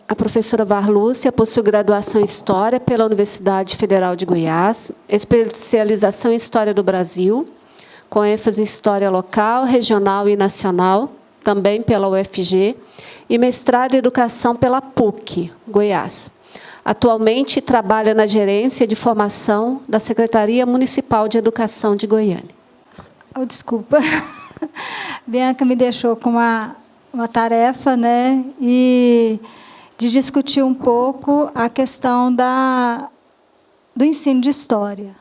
A professora Varlúcia possui graduação em História pela Universidade Federal de Goiás, especialização em História do Brasil, com ênfase em História local, regional e nacional, também pela UFG, e mestrado em Educação pela PUC, Goiás. Atualmente trabalha na Gerência de Formação da Secretaria Municipal de Educação de Goiânia. Oh, desculpa. Bianca me deixou com uma tarefa, né, e de discutir um pouco a questão do ensino de história.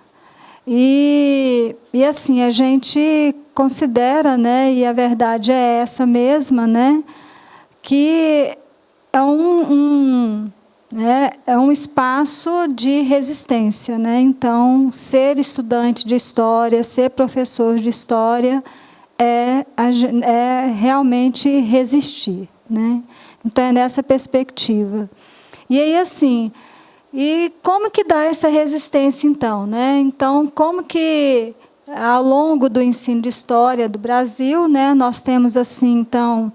E assim, a gente considera, né, e a verdade é essa mesma, né, que é um espaço de resistência, né? Então, ser estudante de história, ser professor de história, é realmente resistir, né? Então, é nessa perspectiva. E aí, assim, e como que dá essa resistência, então, né? Então, como que, ao longo do ensino de história do Brasil, né, nós temos, assim, então,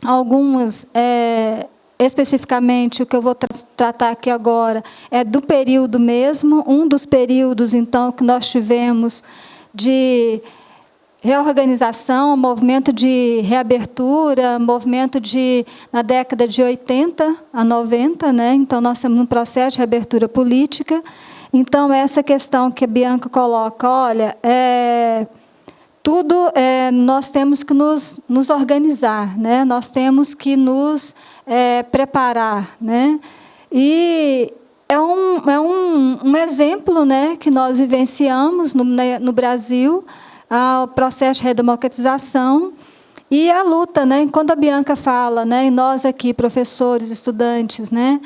algumas, especificamente, o que eu vou tratar aqui agora é do período mesmo, um dos períodos, então, que nós tivemos de reorganização, movimento de reabertura, movimento na década de 80 a 90, né? Então, nós temos um processo de reabertura política. Então, essa questão que a Bianca coloca, olha, nós temos que nos organizar, né? Nós temos que nos preparar, né? E é um exemplo, né, que nós vivenciamos no Brasil, o processo de redemocratização e a luta, né? Quando a Bianca fala, né, e nós aqui, professores, estudantes, né,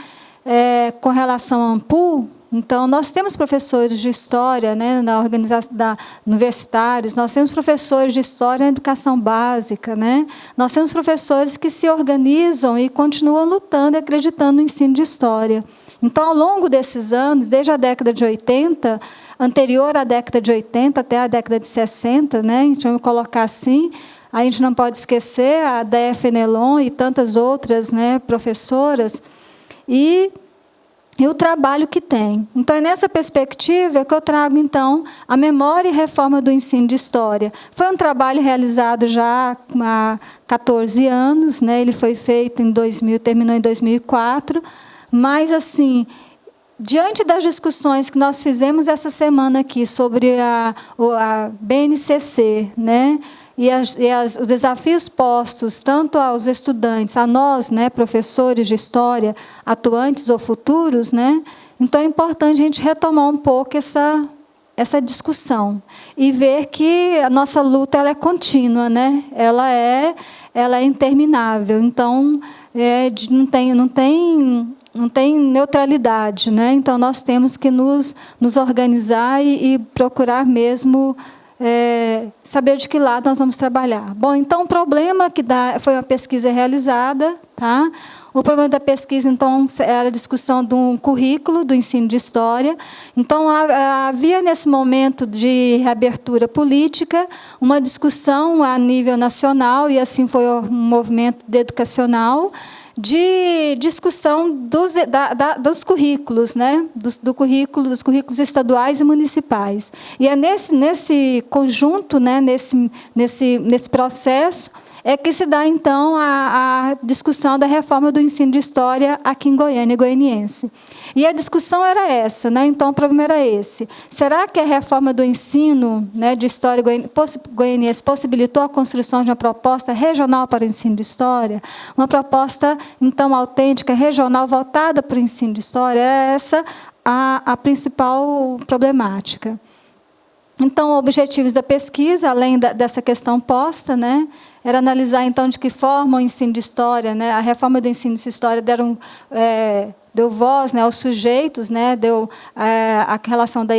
com relação ao AMPU, então, nós temos professores de história, né, na organização universitários, nós temos professores de história na educação básica, né? Nós temos professores que se organizam e continuam lutando e acreditando no ensino de história. Então, ao longo desses anos, desde a década de 80, anterior à década de 80 até a década de 60, né, então, vamos colocar assim, a gente não pode esquecer a Déia Fenelon e tantas outras, né, professoras, e o trabalho que tem. Então, é nessa perspectiva que eu trago, então, a memória e reforma do ensino de história. Foi um trabalho realizado já há 14 anos, né? Ele foi feito em 2000, terminou em 2004, mas, assim, diante das discussões que nós fizemos essa semana aqui sobre a BNCC, né? Os desafios postos tanto aos estudantes, a nós, né, professores de história, atuantes ou futuros, né? Então é importante a gente retomar um pouco essa discussão e ver que a nossa luta ela é contínua, né? Ela é interminável. Então não tem neutralidade, né? Então nós temos que nos organizar e procurar mesmo saber de que lado nós vamos trabalhar. Bom, então o problema que foi uma pesquisa realizada, tá? O problema da pesquisa, então, era a discussão de um currículo do ensino de história. Então, havia, nesse momento de reabertura política, uma discussão a nível nacional, e assim foi o movimento educacional, de discussão dos currículos, né? dos currículos estaduais e municipais. E é nesse conjunto, né? nesse processo, é que se dá, então, a discussão da reforma do ensino de história aqui em Goiânia, goianiense. E a discussão era essa, né? Então, o problema era esse. Será que a reforma do ensino, né, de história goianiense possibilitou a construção de uma proposta regional para o ensino de história? Uma proposta, então, autêntica, regional, voltada para o ensino de história? Era essa a principal problemática. Então, objetivos da pesquisa, além dessa questão posta, né, era analisar, então, de que forma o ensino de história, né, a reforma do ensino de história deu voz, né, aos sujeitos, né, deu a relação da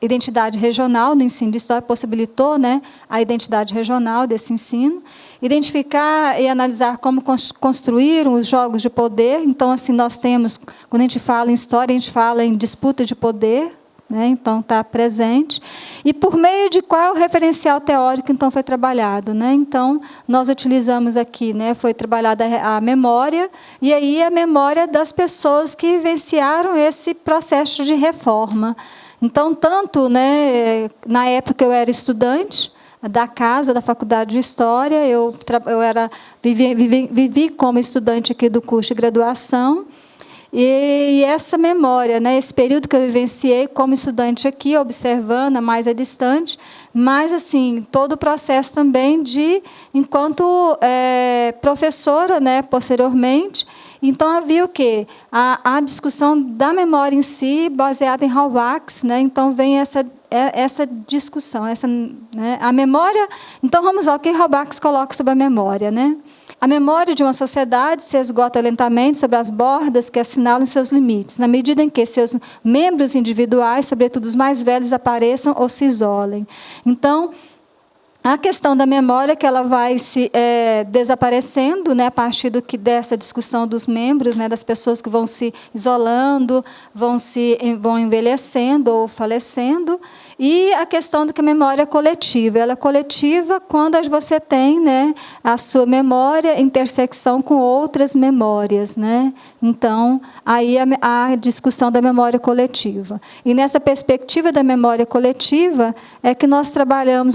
identidade regional no ensino de história, possibilitou, né, a identidade regional desse ensino, identificar e analisar como construíram os jogos de poder. Então, assim, nós temos, quando a gente fala em história, a gente fala em disputa de poder, né? Então, está presente. E por meio de qual referencial teórico, então, foi trabalhado, né? Então, nós utilizamos aqui, né, foi trabalhada a memória, e aí a memória das pessoas que vivenciaram esse processo de reforma. Então, tanto, né, na época eu era estudante da casa, da Faculdade de História, eu vivi como estudante aqui do curso de graduação, e essa memória, né, esse período que eu vivenciei como estudante aqui, observando, mais à distante, mas, assim, todo o processo também de, enquanto professora, né, posteriormente. Então, havia o quê? A discussão da memória em si, baseada em Halbach, né? Então, vem essa discussão, né, a memória. Então, vamos lá, o que Halbach coloca sobre a memória, né? A memória de uma sociedade se esgota lentamente sobre as bordas que assinalam seus limites, na medida em que seus membros individuais, sobretudo os mais velhos, apareçam ou se isolem. Então, a questão da memória, que ela vai se desaparecendo, né, a partir dessa discussão dos membros, né, das pessoas que vão se isolando, vão envelhecendo ou falecendo. E a questão da memória coletiva. Ela é coletiva quando você tem, né, a sua memória em intersecção com outras memórias, né? Então, aí a discussão da memória coletiva. E nessa perspectiva da memória coletiva é que nós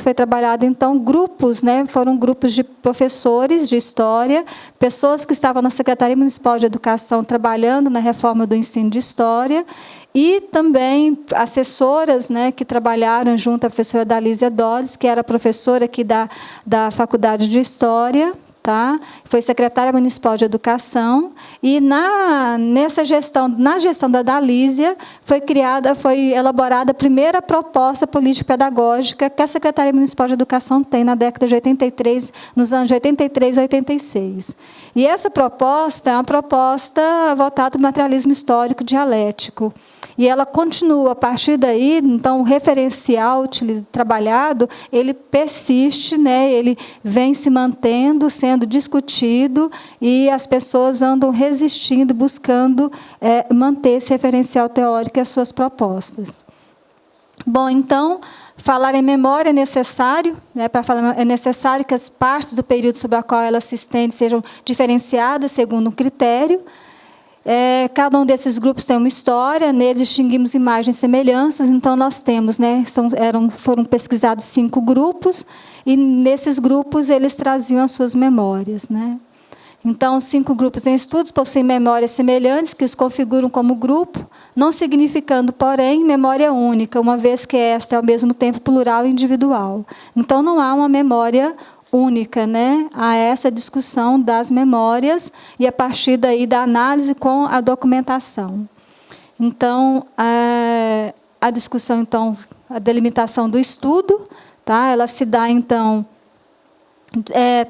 foi trabalhado, então, grupos, né? Foram grupos de professores de história, pessoas que estavam na Secretaria Municipal de Educação trabalhando na reforma do ensino de história, e também assessoras, né, que trabalharam junto à professora Dalísia Doris, que era professora aqui da Faculdade de História, tá? Foi secretária municipal de Educação, e na gestão da Dalísia foi elaborada a primeira proposta político-pedagógica que a Secretaria Municipal de Educação tem na década de 83, nos anos de 83 a 86. E essa proposta é uma proposta voltada para o materialismo histórico dialético. E ela continua, a partir daí, então, o referencial trabalhado, ele persiste, né, ele vem se mantendo, sendo discutido, e as pessoas andam resistindo, buscando manter esse referencial teórico e as suas propostas. Bom, então, falar em memória é necessário, né, é necessário que as partes do período sobre a qual ela se estende sejam diferenciadas segundo um critério. Cada um desses grupos tem uma história, neles distinguimos imagens e semelhanças, então nós temos, né, foram pesquisados 5 grupos, e nesses grupos eles traziam as suas memórias, né? Então, 5 grupos em estudos possuem memórias semelhantes, que os configuram como grupo, não significando, porém, memória única, uma vez que esta é, ao mesmo tempo, plural e individual. Então, não há uma memória única, né, a essa discussão das memórias, e a partir daí da análise com a documentação. Então, a discussão, então, a delimitação do estudo, tá? Ela se dá, então,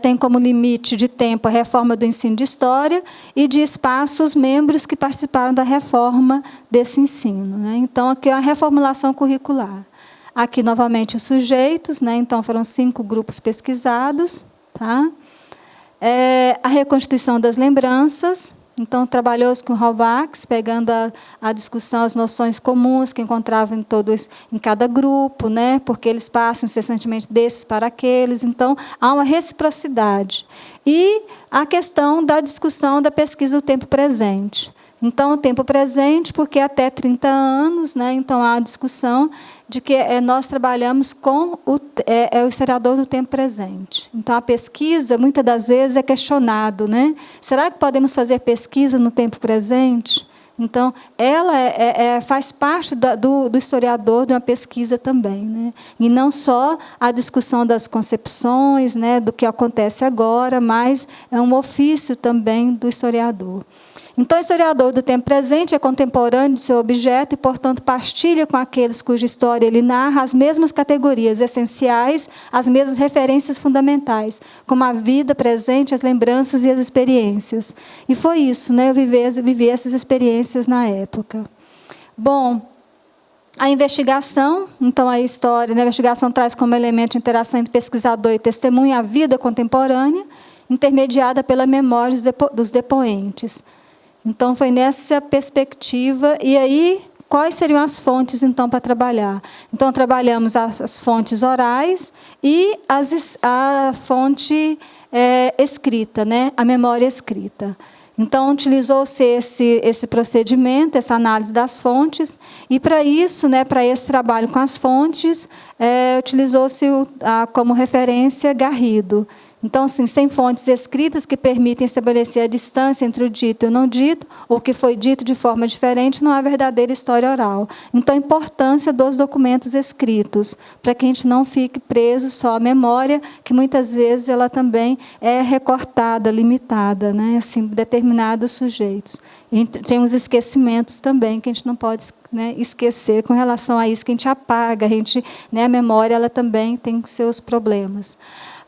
tem como limite de tempo a reforma do ensino de história, e de espaço os membros que participaram da reforma desse ensino, né? Então, aqui é a reformulação curricular. Aqui, novamente, os sujeitos, né? Então, foram 5 grupos pesquisados. Tá? A reconstituição das lembranças. Então, trabalhou-se com Halbach, pegando a discussão, as noções comuns que encontravam em cada grupo, né? Porque eles passam incessantemente desses para aqueles. Então, há uma reciprocidade. E a questão da discussão da pesquisa do tempo presente. Então, o tempo presente, porque até 30 anos, né, então há a discussão de que nós trabalhamos com o historiador do tempo presente. Então, a pesquisa, muitas das vezes, é questionado, né? Será que podemos fazer pesquisa no tempo presente? Então, ela faz parte do historiador de uma pesquisa também, né? E não só a discussão das concepções, né, do que acontece agora, mas é um ofício também do historiador. Então, o historiador do tempo presente é contemporâneo de seu objeto e, portanto, partilha com aqueles cuja história ele narra as mesmas categorias essenciais, as mesmas referências fundamentais, como a vida presente, as lembranças e as experiências. E foi isso, né? Eu vivi essas experiências na época. Bom, a investigação, então a história, né, a investigação traz como elemento de interação entre pesquisador e testemunha a vida contemporânea, intermediada pela memória dos depoentes. Então, foi nessa perspectiva, e aí, quais seriam as fontes, então, para trabalhar. Então, trabalhamos as fontes orais e a fonte escrita, né? A memória escrita. Então, utilizou-se esse procedimento, essa análise das fontes, e para isso, né, para esse trabalho com as fontes, utilizou-se como referência Garrido. Então, assim, sem fontes escritas que permitem estabelecer a distância entre o dito e o não dito, ou o que foi dito de forma diferente, não há verdadeira história oral. Então, a importância dos documentos escritos, para que a gente não fique preso só à memória, que muitas vezes ela também é recortada, limitada, né, assim, determinados sujeitos. E tem os esquecimentos também, que a gente não pode, né, esquecer com relação a isso, que a gente apaga, né, a memória ela também tem seus problemas.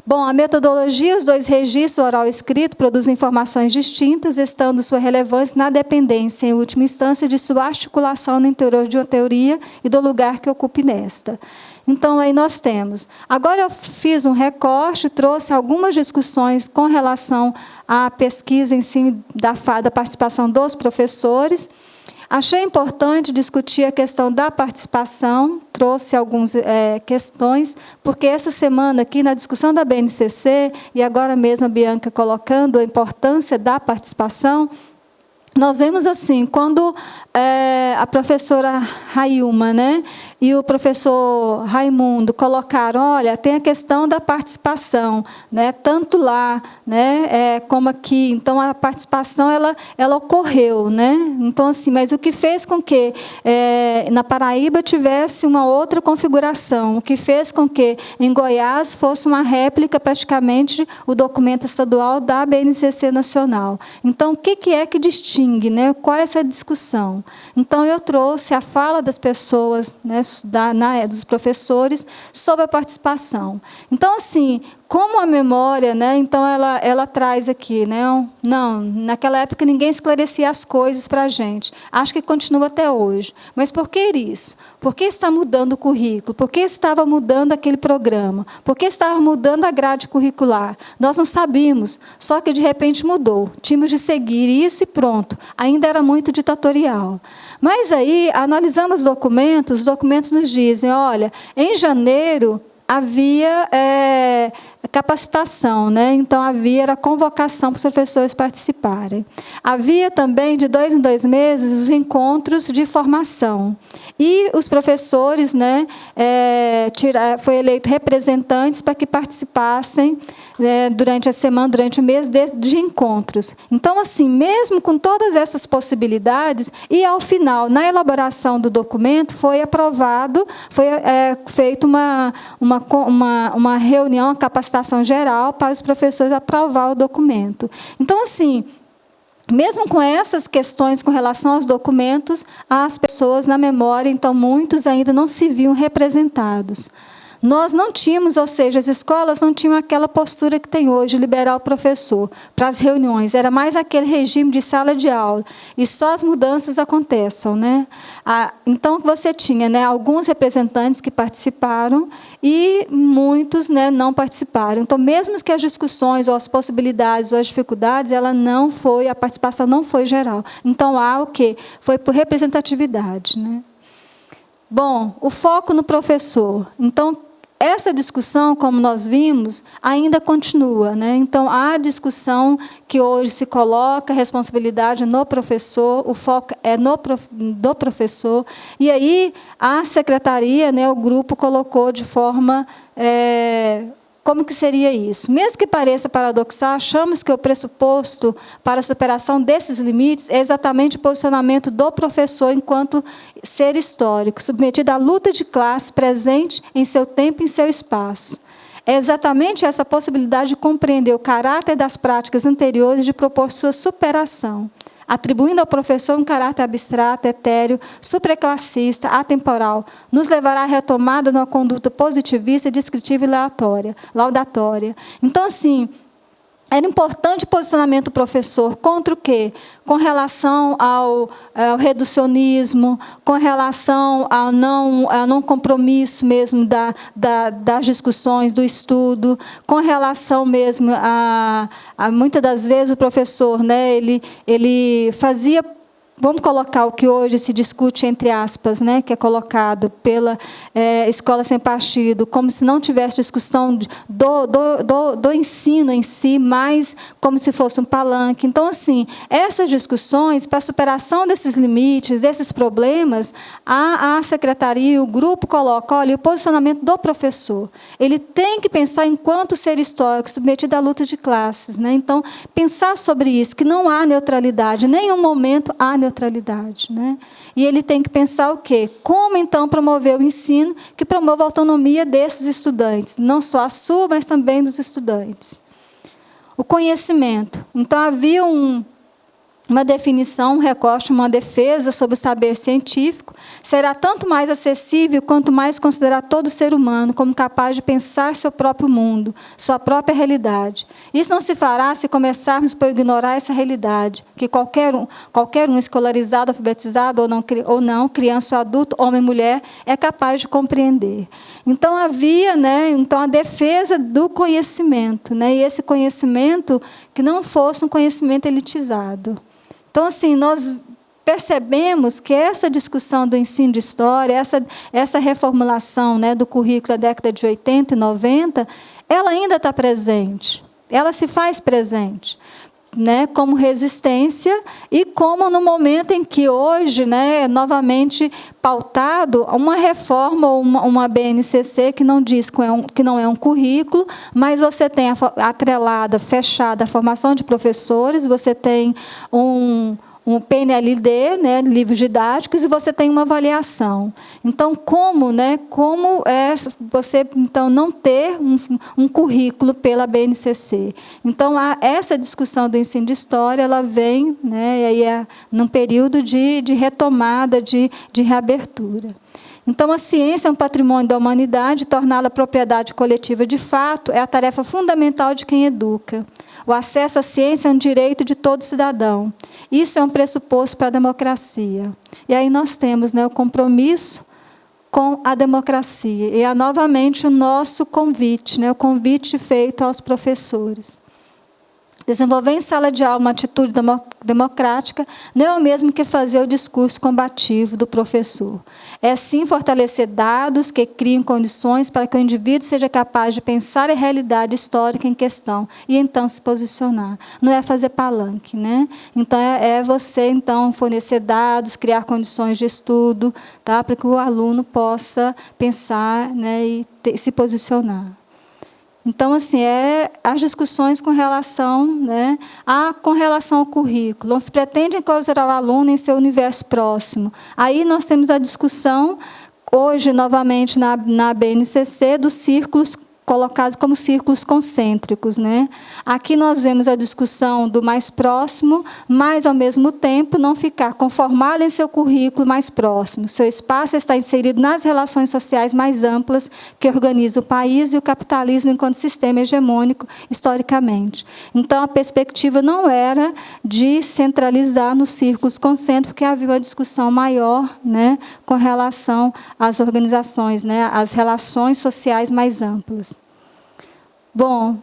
Bom, a metodologia, os dois registros, oral e escrito, produzem informações distintas, estando sua relevância na dependência, em última instância, de sua articulação no interior de uma teoria e do lugar que ocupe nesta. Então, aí nós temos. Agora eu fiz um recorte, trouxe algumas discussões com relação à pesquisa em si, da participação dos professores. Achei importante discutir a questão da participação, trouxe algumas questões, porque essa semana aqui, na discussão da BNCC, e agora mesmo a Bianca colocando a importância da participação, nós vemos assim, quando a professora Railma, né, e o professor Raimundo colocaram, olha, tem a questão da participação, né, tanto lá, né, como aqui. Então, a participação ela ocorreu, né? Então, assim, mas o que fez com que na Paraíba tivesse uma outra configuração, o que fez com que em Goiás fosse uma réplica, praticamente, o documento estadual da BNCC nacional. Então, o que é que distingue, né? Qual é essa discussão? Então, eu trouxe a fala das pessoas, né, dos professores, sobre a participação. Então, assim, como a memória, né, então ela traz aqui, né, não, naquela época ninguém esclarecia as coisas para a gente. Acho que continua até hoje. Mas por que isso? Por que está mudando o currículo? Por que estava mudando aquele programa? Por que estava mudando a grade curricular? Nós não sabíamos, só que de repente mudou. Tínhamos de seguir isso e pronto. Ainda era muito ditatorial. Mas aí, analisando os documentos nos dizem, olha, em janeiro havia capacitação, né? Então era convocação para os professores participarem. Havia também, de 2 em 2 meses, os encontros de formação. E os professores, né, foi eleito representantes para que participassem, né, durante a semana, durante o mês de encontros. Então, assim, mesmo com todas essas possibilidades, e ao final, na elaboração do documento, foi aprovado, foi feita uma reunião, uma capacitação geral para os professores aprovar o documento. Então, assim, mesmo com essas questões com relação aos documentos, as pessoas na memória, então muitos ainda não se viam representados. Nós não tínhamos, ou seja, as escolas não tinham aquela postura que tem hoje, liberar o professor para as reuniões. Era mais aquele regime de sala de aula. E só as mudanças acontecem, né? Então, você tinha, né, alguns representantes que participaram e muitos, né, não participaram. Então, mesmo que as discussões, ou as possibilidades, ou as dificuldades, a participação não foi geral. Então, há o quê? Foi por representatividade, né? Bom, o foco no professor. Então, essa discussão, como nós vimos, ainda continua, né? Então, há discussão que hoje se coloca, a responsabilidade no professor, o foco é do professor. E aí, a secretaria, né, o grupo colocou de forma... Como que seria isso? Mesmo que pareça paradoxal, achamos que o pressuposto para a superação desses limites é exatamente o posicionamento do professor enquanto ser histórico, submetido à luta de classe presente em seu tempo e em seu espaço. É exatamente essa possibilidade de compreender o caráter das práticas anteriores de propor sua superação, atribuindo ao professor um caráter abstrato, etéreo, supraclassista, atemporal, nos levará à retomada de uma conduta positivista, descritiva e laudatória. Então, assim, era importante o posicionamento do professor contra o quê? Com relação ao reducionismo, com relação ao não compromisso mesmo das discussões, do estudo, com relação mesmo a muitas das vezes o professor, né, ele fazia vamos colocar o que hoje se discute, entre aspas, né, que é colocado pela Escola Sem Partido, como se não tivesse discussão do ensino em si, mas como se fosse um palanque. Então, assim, essas discussões, para a superação desses limites, desses problemas, a secretaria, o grupo coloca, olha, o posicionamento do professor. Ele tem que pensar enquanto ser histórico, submetido à luta de classes, né? Então, pensar sobre isso, que não há neutralidade, em nenhum momento há neutralidade, né? E ele tem que pensar o quê? Como, então, promover o ensino que promova a autonomia desses estudantes, não só a sua, mas também dos estudantes. O conhecimento. Então, havia uma definição, um recorte, uma defesa sobre o saber científico, será tanto mais acessível quanto mais considerar todo ser humano como capaz de pensar seu próprio mundo, sua própria realidade. Isso não se fará se começarmos por ignorar essa realidade, que qualquer um escolarizado, alfabetizado ou não, criança ou adulto, homem ou mulher, é capaz de compreender. Então, havia, né, então, a defesa do conhecimento, né, e esse conhecimento que não fosse um conhecimento elitizado. Então, assim, nós percebemos que essa discussão do ensino de história, essa reformulação, né, do currículo da década de 80 e 90, ela ainda está presente, ela se faz presente, né, como resistência e como no momento em que hoje, né, é novamente pautado uma reforma ou uma BNCC que não diz que não é um currículo, mas você tem atrelada, fechada a formação de professores, você tem um PNLD, né, livros didáticos, e você tem uma avaliação. Então, como é você então, não ter um currículo pela BNCC? Então, essa discussão do ensino de história, ela vem, né, aí num período de retomada, de reabertura. Então, a ciência é um patrimônio da humanidade, torná-la propriedade coletiva de fato é a tarefa fundamental de quem educa. O acesso à ciência é um direito de todo cidadão. Isso é um pressuposto para a democracia. E aí nós temos, né, o compromisso com a democracia. E é novamente o nosso convite, né, o convite feito aos professores. Desenvolver em sala de aula uma atitude democrática não é o mesmo que fazer o discurso combativo do professor. É, sim, fortalecer dados que criem condições para que o indivíduo seja capaz de pensar a realidade histórica em questão e, então, se posicionar. Não é fazer palanque, né? Então, é você, então, fornecer dados, criar condições de estudo, tá? Para que o aluno possa pensar, né, e se posicionar. Então, assim, as discussões com relação, né, com relação ao currículo. Não se pretende enclausurar o aluno em seu universo próximo. Aí nós temos a discussão, hoje, novamente, na BNCC, dos círculos colocados como círculos concêntricos, né? Aqui nós vemos a discussão do mais próximo, mas, ao mesmo tempo, não ficar conformado em seu currículo mais próximo. Seu espaço está inserido nas relações sociais mais amplas que organizam o país e o capitalismo enquanto sistema hegemônico, historicamente. Então, a perspectiva não era de centralizar nos círculos concêntricos, porque havia uma discussão maior, né, com relação às organizações, né, às relações sociais mais amplas. Bom,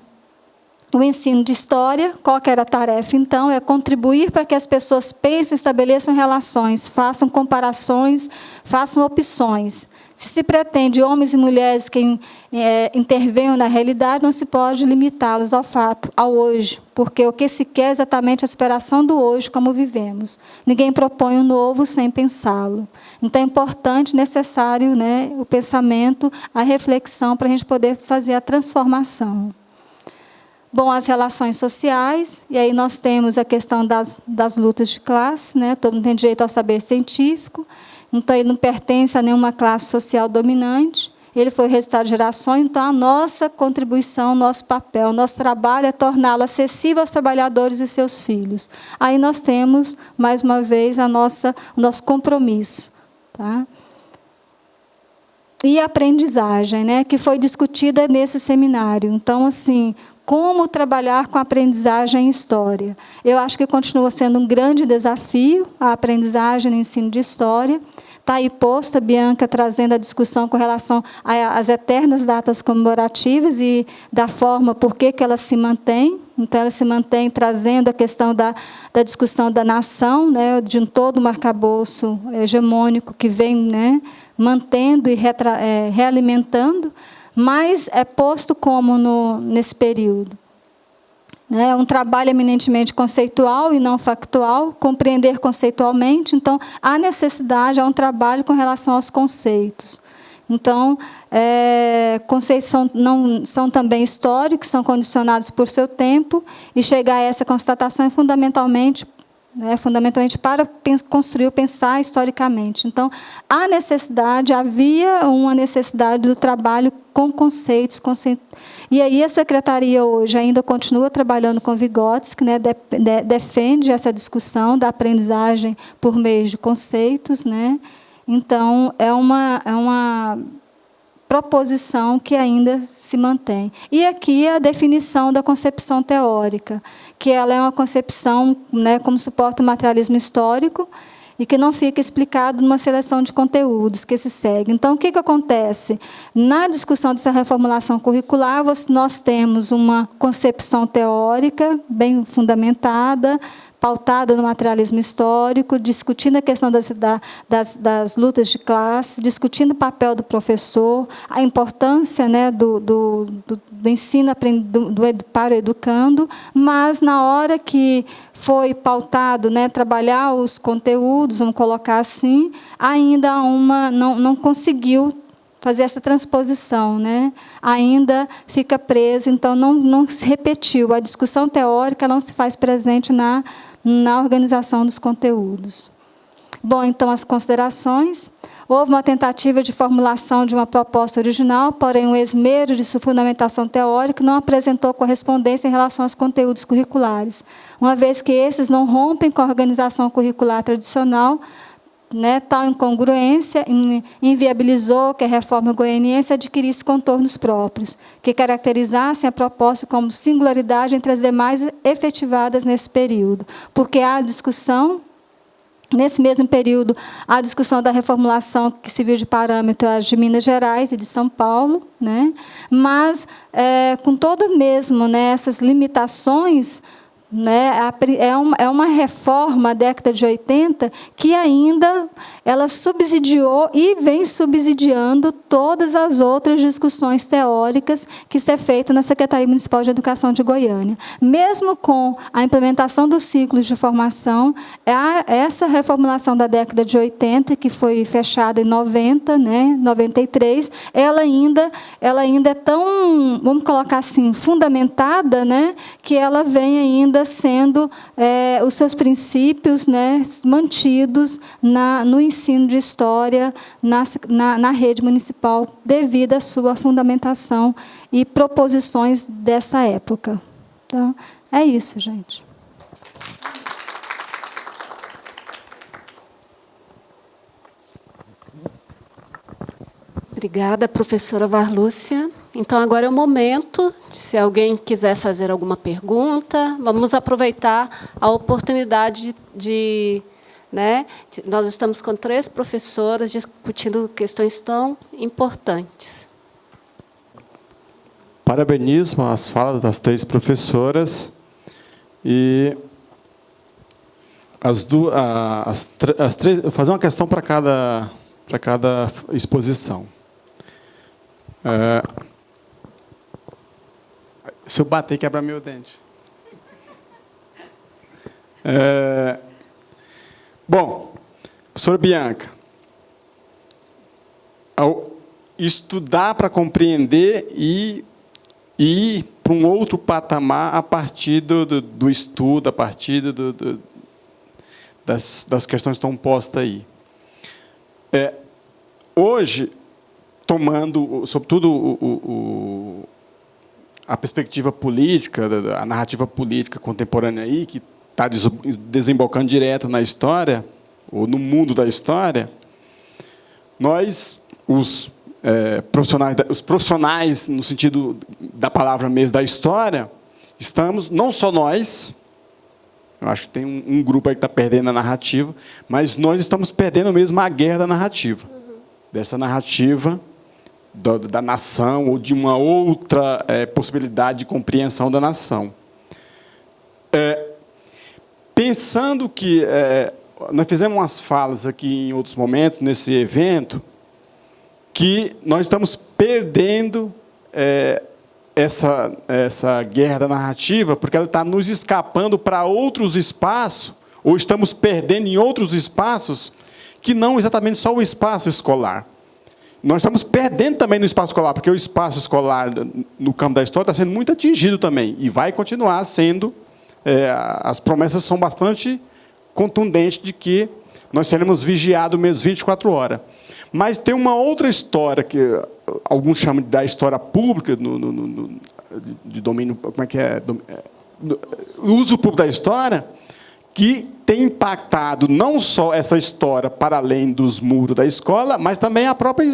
o ensino de história, qual que era a tarefa, então? É contribuir para que as pessoas pensem, estabeleçam relações, façam comparações, façam opções. Se pretende homens e mulheres que intervenham na realidade, não se pode limitá-los ao fato, ao hoje, porque o que se quer é exatamente a superação do hoje como vivemos. Ninguém propõe o novo sem pensá-lo. Então, é importante, necessário, né, o pensamento, a reflexão, para a gente poder fazer a transformação. Bom, as relações sociais, e aí nós temos a questão das lutas de classe, né, todo mundo tem direito ao saber científico, então ele não pertence a nenhuma classe social dominante, ele foi o resultado de gerações, então a nossa contribuição, nosso papel, nosso trabalho é torná-lo acessível aos trabalhadores e seus filhos. Aí nós temos, mais uma vez, o nosso compromisso. Tá? E a aprendizagem, né, que foi discutida nesse seminário. Então, assim, como trabalhar com a aprendizagem em história? Eu acho que continua sendo um grande desafio a aprendizagem no ensino de história. Está aí posta, Bianca, trazendo a discussão com relação às eternas datas comemorativas e da forma por que elas se mantêm, então ela se mantém trazendo a questão da discussão da nação, né, de todo um arcabouço hegemônico que vem, né, mantendo e realimentando, mas é posto como nesse período. É um trabalho eminentemente conceitual e não factual, compreender conceitualmente, então há necessidade, há um trabalho com relação aos conceitos. Então, conceitos são também históricos, são condicionados por seu tempo, e chegar a essa constatação é fundamentalmente para construir o pensar historicamente. Então, havia uma necessidade do trabalho com conceitos. E aí a secretaria hoje ainda continua trabalhando com Vygotsky, né, defende essa discussão da aprendizagem por meio de conceitos, né? Então, é uma proposição que ainda se mantém. E aqui a definição da concepção teórica, que ela é uma concepção, né, como suporta o materialismo histórico, e que não fica explicado numa seleção de conteúdos que se segue. Então, o que acontece? Na discussão dessa reformulação curricular, nós temos uma concepção teórica bem fundamentada, pautada no materialismo histórico, discutindo a questão das lutas de classe, discutindo o papel do professor, a importância, né, do ensino para o educando, mas na hora que foi pautado, né, trabalhar os conteúdos, vamos colocar assim, ainda não conseguiu fazer essa transposição, né? Ainda fica preso, então não se repetiu. A discussão teórica não se faz presente na organização dos conteúdos. Bom, então, as considerações. Houve uma tentativa de formulação de uma proposta original, porém o esmero de sua fundamentação teórica não apresentou correspondência em relação aos conteúdos curriculares, uma vez que esses não rompem com a organização curricular tradicional, né, tal incongruência inviabilizou que a reforma goianiense adquirisse contornos próprios, que caracterizassem a proposta como singularidade entre as demais efetivadas nesse período, porque há discussão. Nesse mesmo período, a discussão da reformulação que serviu de parâmetro de Minas Gerais e de São Paulo, né? Mas, com todo mesmo, né, essas limitações, né, é uma reforma da década de 80 que ainda ela subsidiou e vem subsidiando todas as outras discussões teóricas que se é feita na Secretaria Municipal de Educação de Goiânia. Mesmo com a implementação dos ciclos de formação, essa reformulação da década de 80, que foi fechada em 90, né, 93, ela ainda é tão, vamos colocar assim, fundamentada, né, que ela vem ainda sendo os seus princípios, né, mantidos no ensino de história na rede municipal, devido à sua fundamentação e proposições dessa época. Então, é isso, gente. Obrigada, professora Varlúcia. Então, agora é o momento, se alguém quiser fazer alguma pergunta, vamos aproveitar a oportunidade né, nós estamos com 3 professoras discutindo questões tão importantes. Parabenizo as falas das 3 professoras e vou fazer uma questão para cada exposição. Se eu bater, quebra meu dente. Bom, professora Bianca, ao estudar para compreender e ir para um outro patamar a partir do estudo, a partir das questões que estão postas aí. Hoje, tomando, sobretudo, a perspectiva política, a narrativa política contemporânea aí, que está desembocando direto na história, ou no mundo da história, nós, os profissionais, no sentido da palavra mesmo, da história, estamos, não só nós, eu acho que tem um grupo aí que está perdendo a narrativa, mas nós estamos perdendo mesmo a guerra da narrativa, dessa narrativa da nação, ou de uma outra possibilidade de compreensão da nação. Pensando que... nós fizemos umas falas aqui em outros momentos, nesse evento, que nós estamos perdendo essa guerra da narrativa, porque ela está nos escapando para outros espaços, ou estamos perdendo em outros espaços, que não exatamente só o espaço escolar. Nós estamos perdendo também no espaço escolar, porque o espaço escolar no campo da história está sendo muito atingido também, e vai continuar sendo. As promessas são bastante contundentes de que nós seremos vigiados mesmo 24 horas. Mas tem uma outra história, que alguns chamam da história pública, de domínio, como é que é? O uso público da história, que tem impactado não só essa história para além dos muros da escola, mas também a própria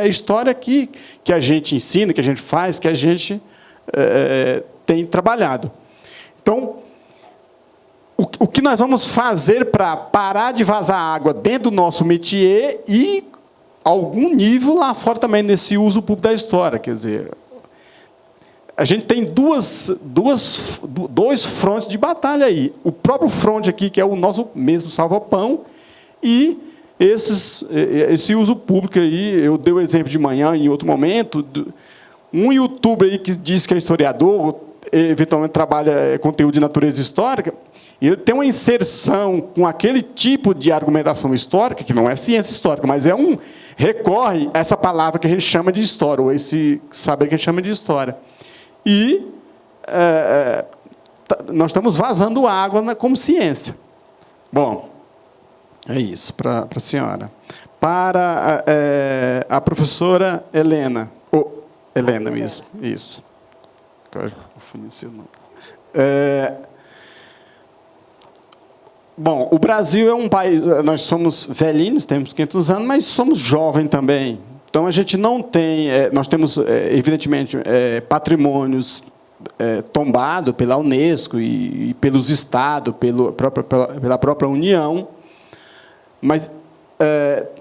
história que a gente ensina, que a gente faz, que a gente tem trabalhado. Então, o que nós vamos fazer para parar de vazar água dentro do nosso métier e algum nível lá fora também nesse uso público da história? Quer dizer, a gente tem dois frontes de batalha aí. O próprio fronte aqui, que é o nosso mesmo salva-pão, e esse uso público aí. Eu dei o exemplo de manhã, em outro momento, um youtuber aí que diz que é historiador, eventualmente trabalha conteúdo de natureza histórica, e ele tem uma inserção com aquele tipo de argumentação histórica, que não é ciência histórica, mas recorre a essa palavra que a gente chama de história, ou esse saber que a gente chama de história. E nós estamos vazando água como ciência. Bom, é isso para a senhora. Para a professora Helena. Helena mesmo, isso. Agora confundi seu nome. Bom, o Brasil é um país... Nós somos velhinhos, temos 500 anos, mas somos jovens também. Então, a gente não tem... nós temos, evidentemente, patrimônios tombados pela Unesco e pelos Estados, pela própria União, mas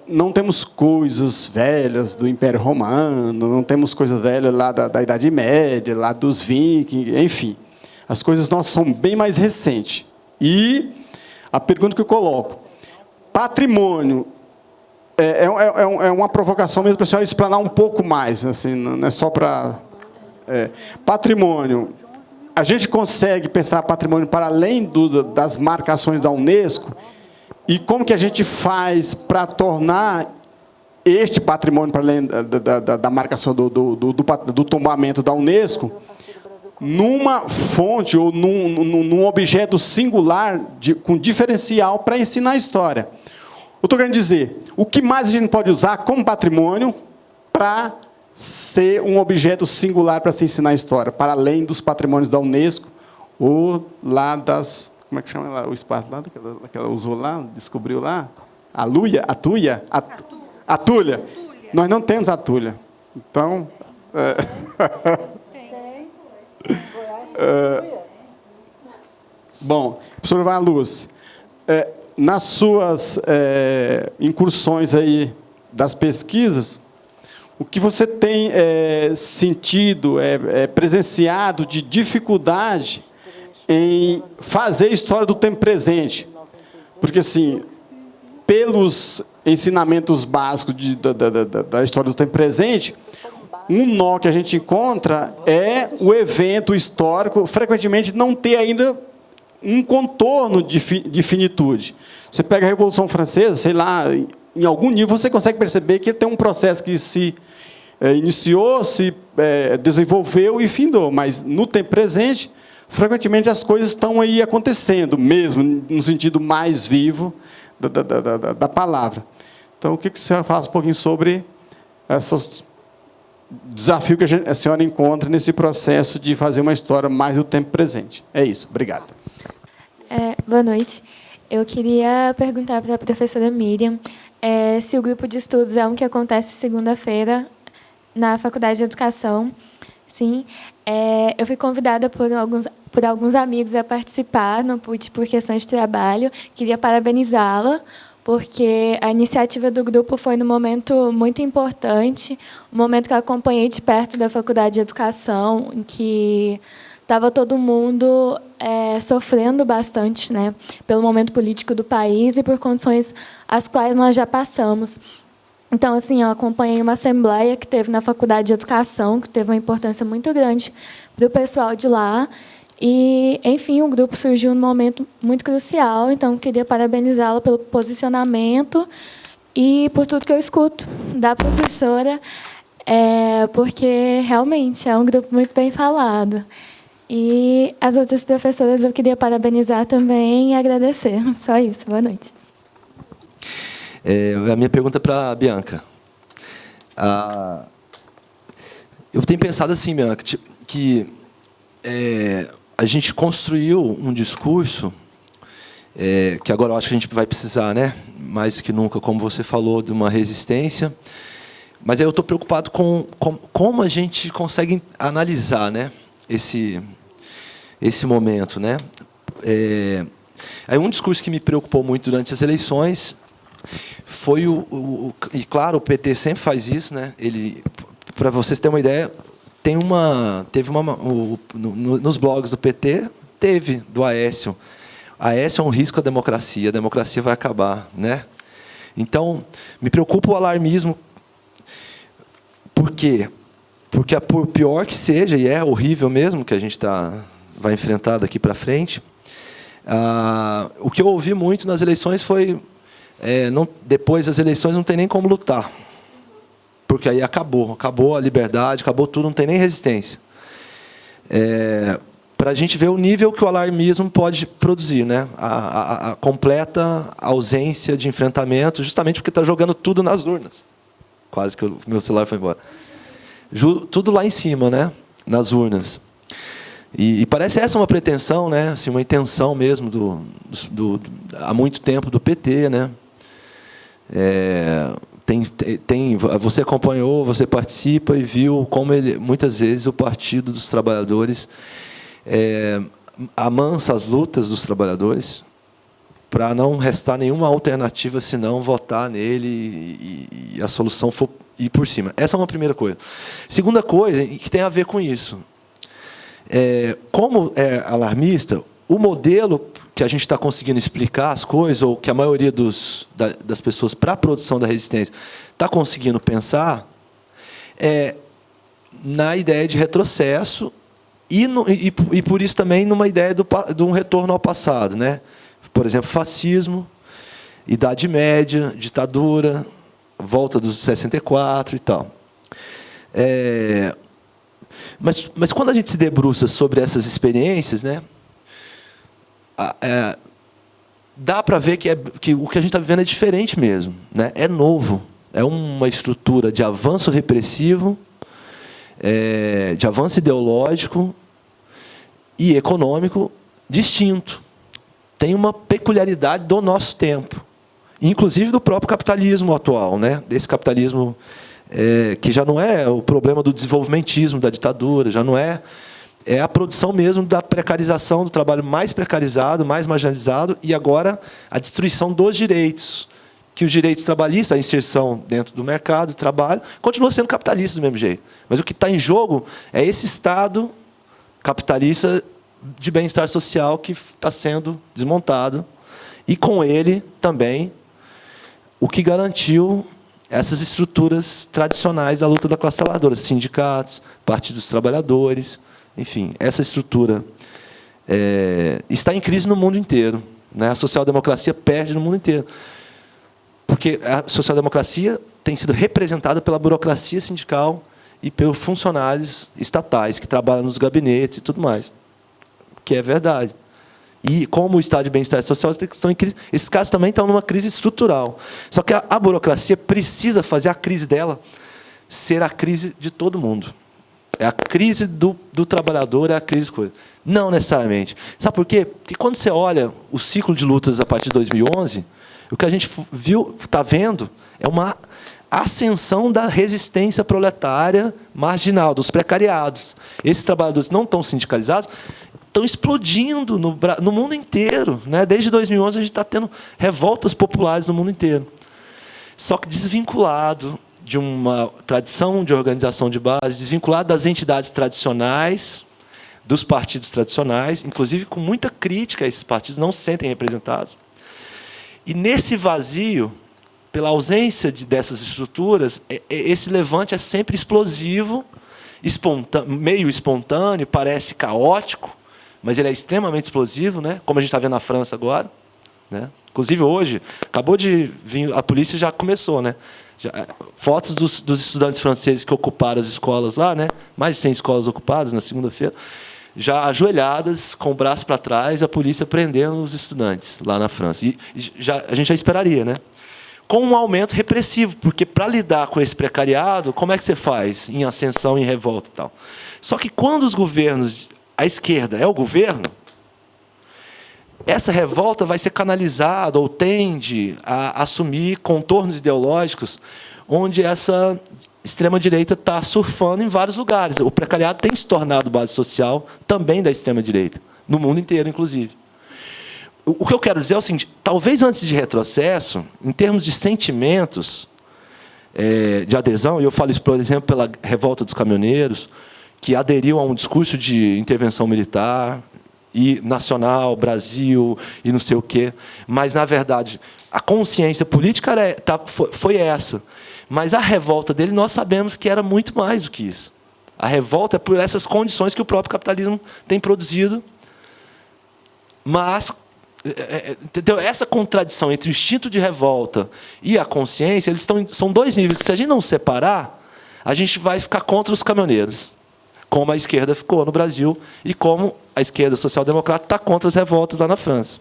não temos coisas velhas do Império Romano, não temos coisas velhas lá da Idade Média, lá dos Vikings, enfim. As coisas nossas são bem mais recentes. E a pergunta que eu coloco, patrimônio, é uma provocação mesmo para a senhora explanar um pouco mais, assim, não é só para... patrimônio, a gente consegue pensar patrimônio para além das marcações da Unesco, e como que a gente faz para tornar este patrimônio, para além da marcação do tombamento da Unesco, numa fonte ou num objeto singular, com diferencial para ensinar a história? Eu estou querendo dizer, o que mais a gente pode usar como patrimônio para ser um objeto singular para se ensinar a história, para além dos patrimônios da Unesco, ou lá das... Como é que chama lá, o espaço lá, que ela usou lá, descobriu lá? A Luia? A Tuia? A Tulha. Nós não temos a Tulha. Então... Bom, professor Ivan Luz, nas suas incursões aí das pesquisas, o que você tem sentido, presenciado de dificuldade em fazer história do tempo presente? Porque, assim, pelos ensinamentos básicos da história do tempo presente, um nó que a gente encontra é o evento histórico, frequentemente, não ter ainda um contorno de finitude. Você pega a Revolução Francesa, sei lá, em algum nível você consegue perceber que tem um processo que se iniciou, se desenvolveu e findou, mas no tempo presente, frequentemente as coisas estão aí acontecendo, mesmo no sentido mais vivo da palavra. Então, o que você fala um pouquinho sobre esses desafios que a senhora encontra nesse processo de fazer uma história mais do tempo presente? É isso. Obrigada. Boa noite. Eu queria perguntar para a professora Miriam se o grupo de estudos é um que acontece segunda-feira na Faculdade de Educação. Sim. Eu fui convidada por alguns amigos a participar, não pude por questões de trabalho. Queria parabenizá-la, porque a iniciativa do grupo foi num momento muito importante, um momento que eu acompanhei de perto da Faculdade de Educação, em que estava todo mundo sofrendo bastante, né, pelo momento político do país e por condições as quais nós já passamos. Então, assim, eu acompanhei uma assembleia que teve na Faculdade de Educação, que teve uma importância muito grande para o pessoal de lá. E, enfim, o grupo surgiu num momento muito crucial, então queria parabenizá-la pelo posicionamento e por tudo que eu escuto da professora, porque realmente é um grupo muito bem falado. E as outras professoras eu queria parabenizar também e agradecer. Só isso. Boa noite. A minha pergunta é para a Bianca. Eu tenho pensado assim, Bianca, que a gente construiu um discurso que agora eu acho que a gente vai precisar, né, mais que nunca, como você falou, de uma resistência. Mas aí eu estou preocupado com como a gente consegue analisar, né, esse momento, né? Aí um discurso que me preocupou muito durante as eleições foi e claro, o PT sempre faz isso, né? Para vocês terem uma ideia, nos blogs do PT do Aécio. Aécio é um risco à democracia, a democracia vai acabar, né? Então, me preocupa o alarmismo. Por quê? Porque, por pior que seja, e é horrível mesmo que a gente vai enfrentar daqui para frente, o que eu ouvi muito nas eleições foi depois das eleições não tem nem como lutar, porque aí acabou a liberdade, acabou tudo, não tem nem resistência. Para a gente ver o nível que o alarmismo pode produzir, né? A completa ausência de enfrentamento, justamente porque está jogando tudo nas urnas. Quase que o meu celular foi embora. Tudo lá em cima, né? Nas urnas. E parece essa uma pretensão, né? Assim, uma intenção mesmo há muito tempo do PT, né? Você acompanhou, você participa e viu como muitas vezes o Partido dos Trabalhadores amansa as lutas dos trabalhadores para não restar nenhuma alternativa senão votar nele e a solução for ir por cima. Essa é uma primeira coisa. Segunda coisa, que tem a ver com isso. Como é alarmista, o modelo que a gente está conseguindo explicar as coisas, ou que a maioria das pessoas para a produção da resistência está conseguindo pensar, na ideia de retrocesso e por isso também numa ideia de um retorno ao passado, né? Por exemplo, fascismo, Idade Média, ditadura, volta dos 64 e tal. Mas quando a gente se debruça sobre essas experiências, né, dá para ver que o que a gente está vivendo é diferente mesmo, né? É novo, é uma estrutura de avanço repressivo, de avanço ideológico e econômico distinto. Tem uma peculiaridade do nosso tempo, inclusive do próprio capitalismo atual, né? Desse capitalismo que já não é o problema do desenvolvimentismo da ditadura, já não é a produção mesmo da precarização do trabalho mais precarizado, mais marginalizado, e agora a destruição dos direitos, que os direitos trabalhistas, a inserção dentro do mercado de trabalho, continua sendo capitalista do mesmo jeito. Mas o que está em jogo é esse Estado capitalista de bem-estar social que está sendo desmontado, e com ele também o que garantiu essas estruturas tradicionais da luta da classe trabalhadora, sindicatos, partidos dos trabalhadores, enfim, essa estrutura está em crise no mundo inteiro, né? A social-democracia perde no mundo inteiro, porque a social-democracia tem sido representada pela burocracia sindical e pelos funcionários estatais que trabalham nos gabinetes e tudo mais, que é verdade. E como o estado de bem-estar social estão em crise, esses casos também estão numa crise estrutural. Só que a burocracia precisa fazer a crise dela ser a crise de todo mundo. É a crise do trabalhador, é a crise coisa. Não necessariamente. Sabe por quê? Porque quando você olha o ciclo de lutas a partir de 2011, o que a gente está vendo é uma ascensão da resistência proletária marginal, dos precariados. Esses trabalhadores não estão sindicalizados, estão explodindo no mundo inteiro, né? Desde 2011 a gente está tendo revoltas populares no mundo inteiro. Só que desvinculado de uma tradição de organização de base, desvinculado das entidades tradicionais, dos partidos tradicionais, inclusive com muita crítica a esses partidos, não se sentem representados. E, nesse vazio, pela ausência dessas estruturas, esse levante é sempre explosivo, meio espontâneo, parece caótico, mas ele é extremamente explosivo, né? Como a gente está vendo na França agora. Né? Inclusive, hoje, acabou de vir, a polícia já começou. Né? Fotos dos estudantes franceses que ocuparam as escolas lá, né? Mais de 100 escolas ocupadas na segunda-feira, já ajoelhadas, com o braço para trás, a polícia prendendo os estudantes lá na França. E a gente já esperaria, né? Com um aumento repressivo, porque, para lidar com esse precariado, como é que você faz? Em ascensão, em revolta e tal. Só que, quando os governos, a esquerda é o governo, essa revolta vai ser canalizada ou tende a assumir contornos ideológicos onde essa extrema-direita está surfando em vários lugares. O precariado tem se tornado base social também da extrema-direita, no mundo inteiro, inclusive. O que eu quero dizer é o seguinte, talvez antes de retrocesso, em termos de sentimentos de adesão, e eu falo isso, por exemplo, pela revolta dos caminhoneiros, que aderiu a um discurso de intervenção militar, e nacional, Brasil, e não sei o quê. Mas, na verdade, a consciência política foi essa. Mas a revolta dele, nós sabemos que era muito mais do que isso. A revolta é por essas condições que o próprio capitalismo tem produzido. Mas, entendeu? Essa contradição entre o instinto de revolta e a consciência, são dois níveis que, se a gente não separar, a gente vai ficar contra os caminhoneiros, como a esquerda ficou no Brasil e como a esquerda social-democrata está contra as revoltas lá na França.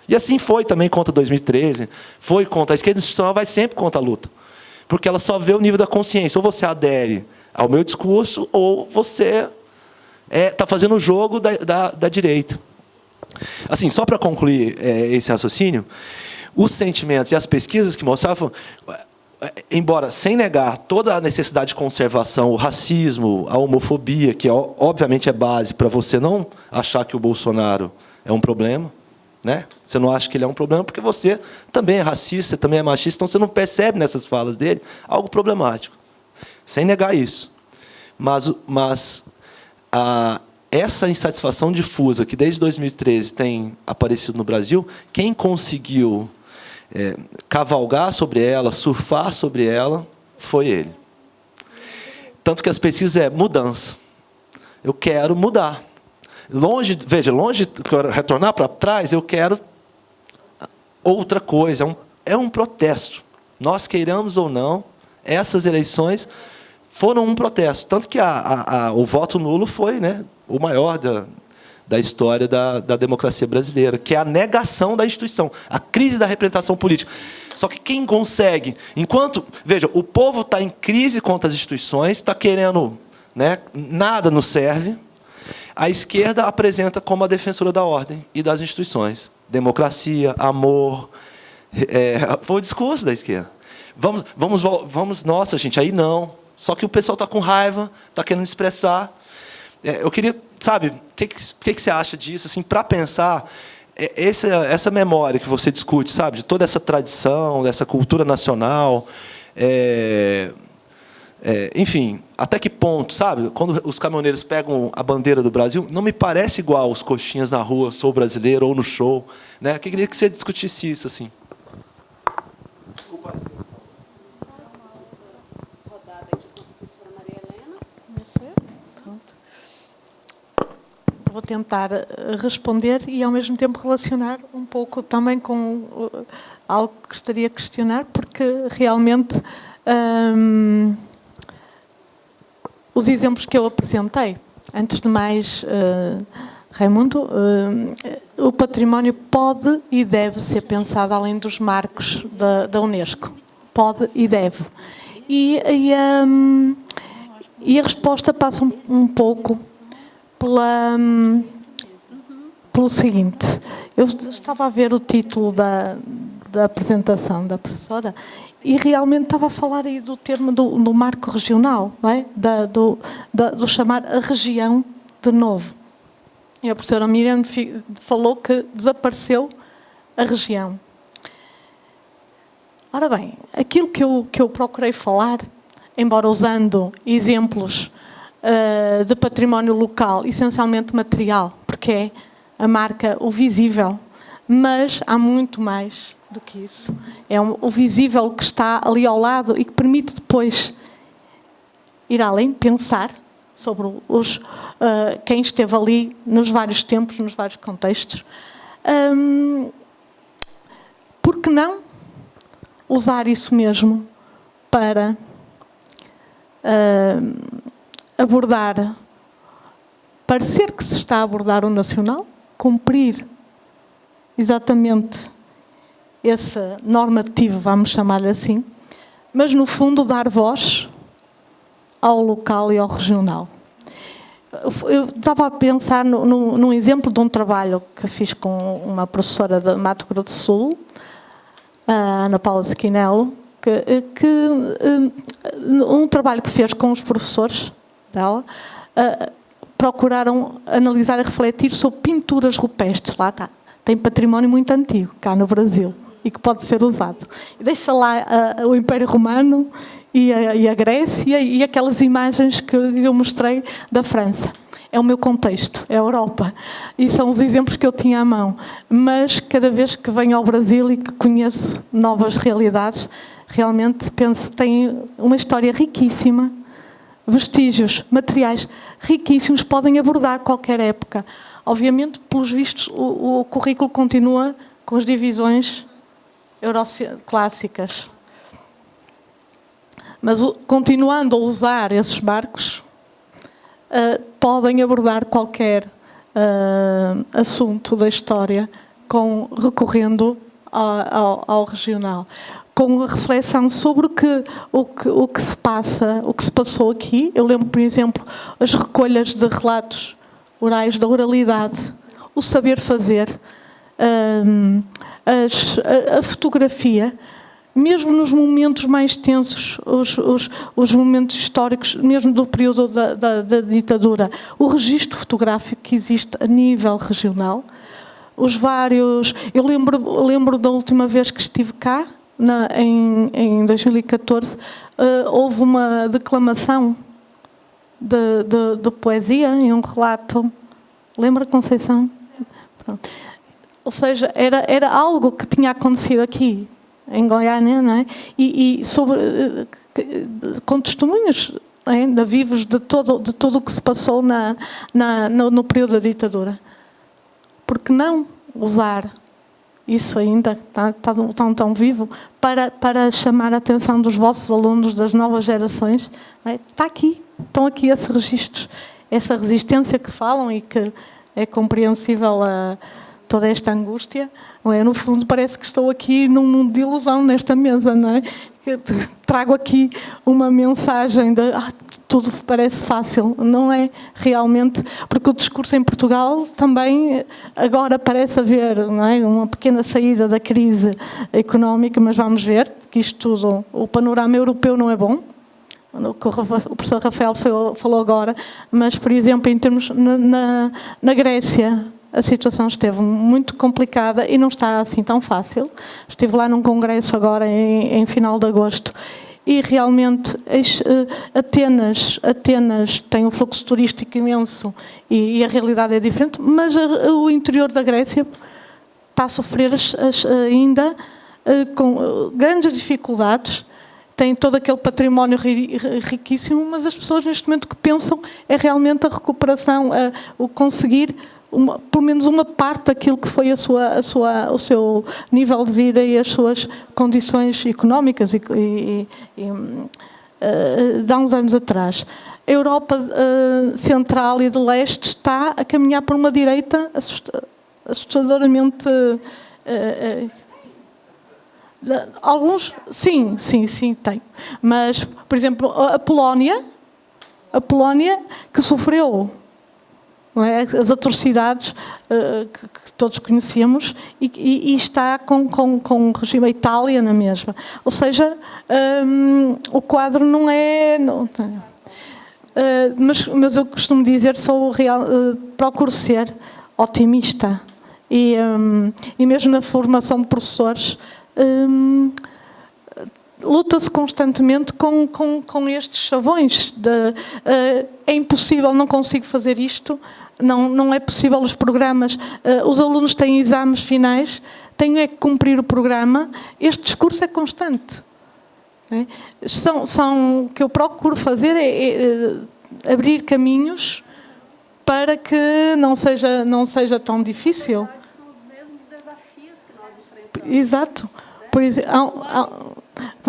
E assim foi também contra 2013, foi contra a esquerda institucional, vai sempre contra a luta, porque ela só vê o nível da consciência. Ou você adere ao meu discurso, ou você está fazendo o jogo da direita. Assim, só para concluir esse raciocínio, os sentimentos e as pesquisas que mostravam, embora sem negar toda a necessidade de conservação, o racismo, a homofobia, que obviamente é base para você não achar que o Bolsonaro é um problema, né? Você não acha que ele é um problema porque você também é racista, você também é machista, então você não percebe nessas falas dele algo problemático, sem negar isso. Mas essa insatisfação difusa que desde 2013 tem aparecido no Brasil, quem conseguiu cavalgar sobre ela, surfar sobre ela, foi ele. Tanto que as pesquisas mudança. Eu quero mudar. Longe de retornar para trás, eu quero outra coisa. É um protesto. Nós queiramos ou não, essas eleições foram um protesto. Tanto que o voto nulo foi, né, o maior da história da democracia brasileira, que é a negação da instituição, a crise da representação política. Só que quem consegue, veja, o povo está em crise contra as instituições, está querendo, né, nada nos serve, a esquerda apresenta como a defensora da ordem e das instituições. Democracia, amor, foi o discurso da esquerda. Vamos, nossa, gente, aí não. Só que o pessoal está com raiva, está querendo expressar. Eu queria, sabe, o que você acha disso, assim, para pensar essa memória que você discute, sabe, de toda essa tradição, dessa cultura nacional, enfim, até que ponto, sabe, quando os caminhoneiros pegam a bandeira do Brasil, não me parece igual os coxinhas na rua, sou brasileiro, ou no show, né? Eu queria que você discutisse isso, assim. Vou tentar responder e, ao mesmo tempo, relacionar um pouco também com algo que gostaria de questionar, porque, realmente, os exemplos que eu apresentei, antes de mais, Raimundo, o património pode e deve ser pensado além dos marcos da Unesco. Pode e deve. E a resposta passa um pouco pelo seguinte. Eu estava a ver o título da apresentação da professora e realmente estava a falar aí do termo do marco regional, não é? Do chamar a região de novo. E a professora Miriam falou que desapareceu a região. Ora bem, aquilo que eu procurei falar, embora usando exemplos de património local, essencialmente material, porque é a marca, o visível, mas há muito mais do que isso. É o visível que está ali ao lado e que permite depois ir além, pensar sobre quem esteve ali nos vários tempos, nos vários contextos. Por que não usar isso mesmo para abordar, parecer que se está a abordar o nacional, cumprir exatamente esse normativo, vamos chamar-lhe assim, mas no fundo dar voz ao local e ao regional. Eu estava a pensar num exemplo de um trabalho que fiz com uma professora de Mato Grosso do Sul, a Ana Paula Squinello, um trabalho que fez com os professores dela, procuraram analisar e refletir sobre pinturas rupestres. Lá está. Tem património muito antigo, cá no Brasil, e que pode ser usado. E deixa lá o Império Romano e a Grécia e aquelas imagens que eu mostrei da França. É o meu contexto, é a Europa. E são os exemplos que eu tinha à mão. Mas cada vez que venho ao Brasil e que conheço novas realidades, realmente penso que tem uma história riquíssima, vestígios, materiais riquíssimos, podem abordar qualquer época. Obviamente, pelos vistos, o currículo continua com as divisões euroclássicas. Mas continuando a usar esses barcos, podem abordar qualquer assunto da história recorrendo ao regional, com a reflexão sobre o que se passa, o que se passou aqui. Eu lembro, por exemplo, as recolhas de relatos orais da oralidade, o saber fazer, a fotografia, mesmo nos momentos mais tensos, os momentos históricos, mesmo do período da ditadura, o registro fotográfico que existe a nível regional, os vários... Eu lembro da última vez que estive cá, em 2014, houve uma declamação de poesia em um relato. Lembra, Conceição? Pronto. Ou seja, era algo que tinha acontecido aqui, em Goiânia, não é? E com testemunhos, ainda vivos de tudo o que se passou no período da ditadura. Por que não usar isso ainda, tão vivo, para chamar a atenção dos vossos alunos, das novas gerações? Não é? Está aqui, estão aqui esses registros, essa resistência que falam e que é compreensível a toda esta angústia, não é? No fundo parece que estou aqui num mundo de ilusão nesta mesa, não é? Trago aqui uma mensagem de tudo parece fácil, não é realmente, porque o discurso em Portugal também agora parece haver, não é, uma pequena saída da crise económica, mas vamos ver que isto tudo, o panorama europeu não é bom, o que o professor Rafael falou agora, mas, por exemplo, em termos na Grécia, a situação esteve muito complicada e não está assim tão fácil. Estive lá num congresso agora em final de agosto e realmente Atenas tem um fluxo turístico imenso e a realidade é diferente, mas o interior da Grécia está a sofrer ainda com grandes dificuldades. Tem todo aquele património riquíssimo, mas as pessoas neste momento que pensam é realmente a recuperação, o conseguir pelo menos uma parte daquilo que foi o seu nível de vida e as suas condições económicas de há uns anos atrás. A Europa Central e de Leste está a caminhar por uma direita assustadoramente... alguns, sim, tem. Mas, por exemplo, a Polónia que sofreu, não é, as atrocidades que todos conhecemos e está com o regime, a Itália na mesma. Ou seja, o quadro não é... mas eu costumo dizer, procuro ser otimista e mesmo na formação de professores luta-se constantemente com estes chavões. É impossível, não consigo fazer isto, não é possível os programas. Os alunos têm exames finais, têm é que cumprir o programa. Este discurso é constante. Né? O que eu procuro fazer é abrir caminhos para que não seja tão difícil. São os mesmos desafios que nós enfrentamos. Exato. Por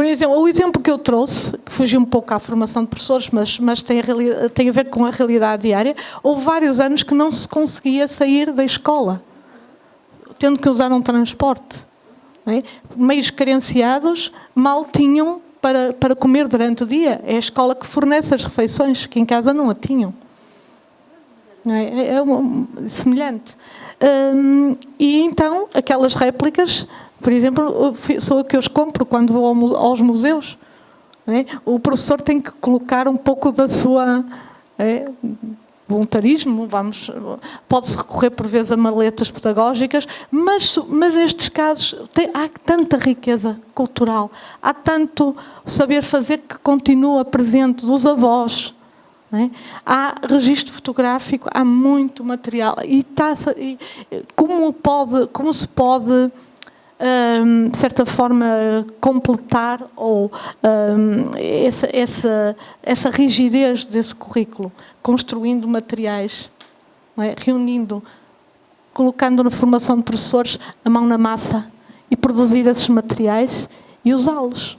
exemplo, o exemplo que eu trouxe, que fugiu um pouco à formação de professores, mas tem a ver com a realidade diária, houve vários anos que não se conseguia sair da escola, tendo que usar um transporte. Não é? Meios carenciados mal tinham para comer durante o dia. É a escola que fornece as refeições, que em casa não a tinham. Não é? Semelhante. E então, aquelas réplicas, por exemplo, sou eu que os compro quando vou aos museus. Não é? O professor tem que colocar um pouco da sua voluntarismo, pode-se recorrer por vezes a maletas pedagógicas, mas nestes casos há tanta riqueza cultural, há tanto saber fazer que continua presente dos avós. Não é? Há registro fotográfico, há muito material. Como se pode, de certa forma, completar ou essa rigidez desse currículo, construindo materiais, não é? Reunindo, colocando na formação de professores a mão na massa e produzir esses materiais e usá-los.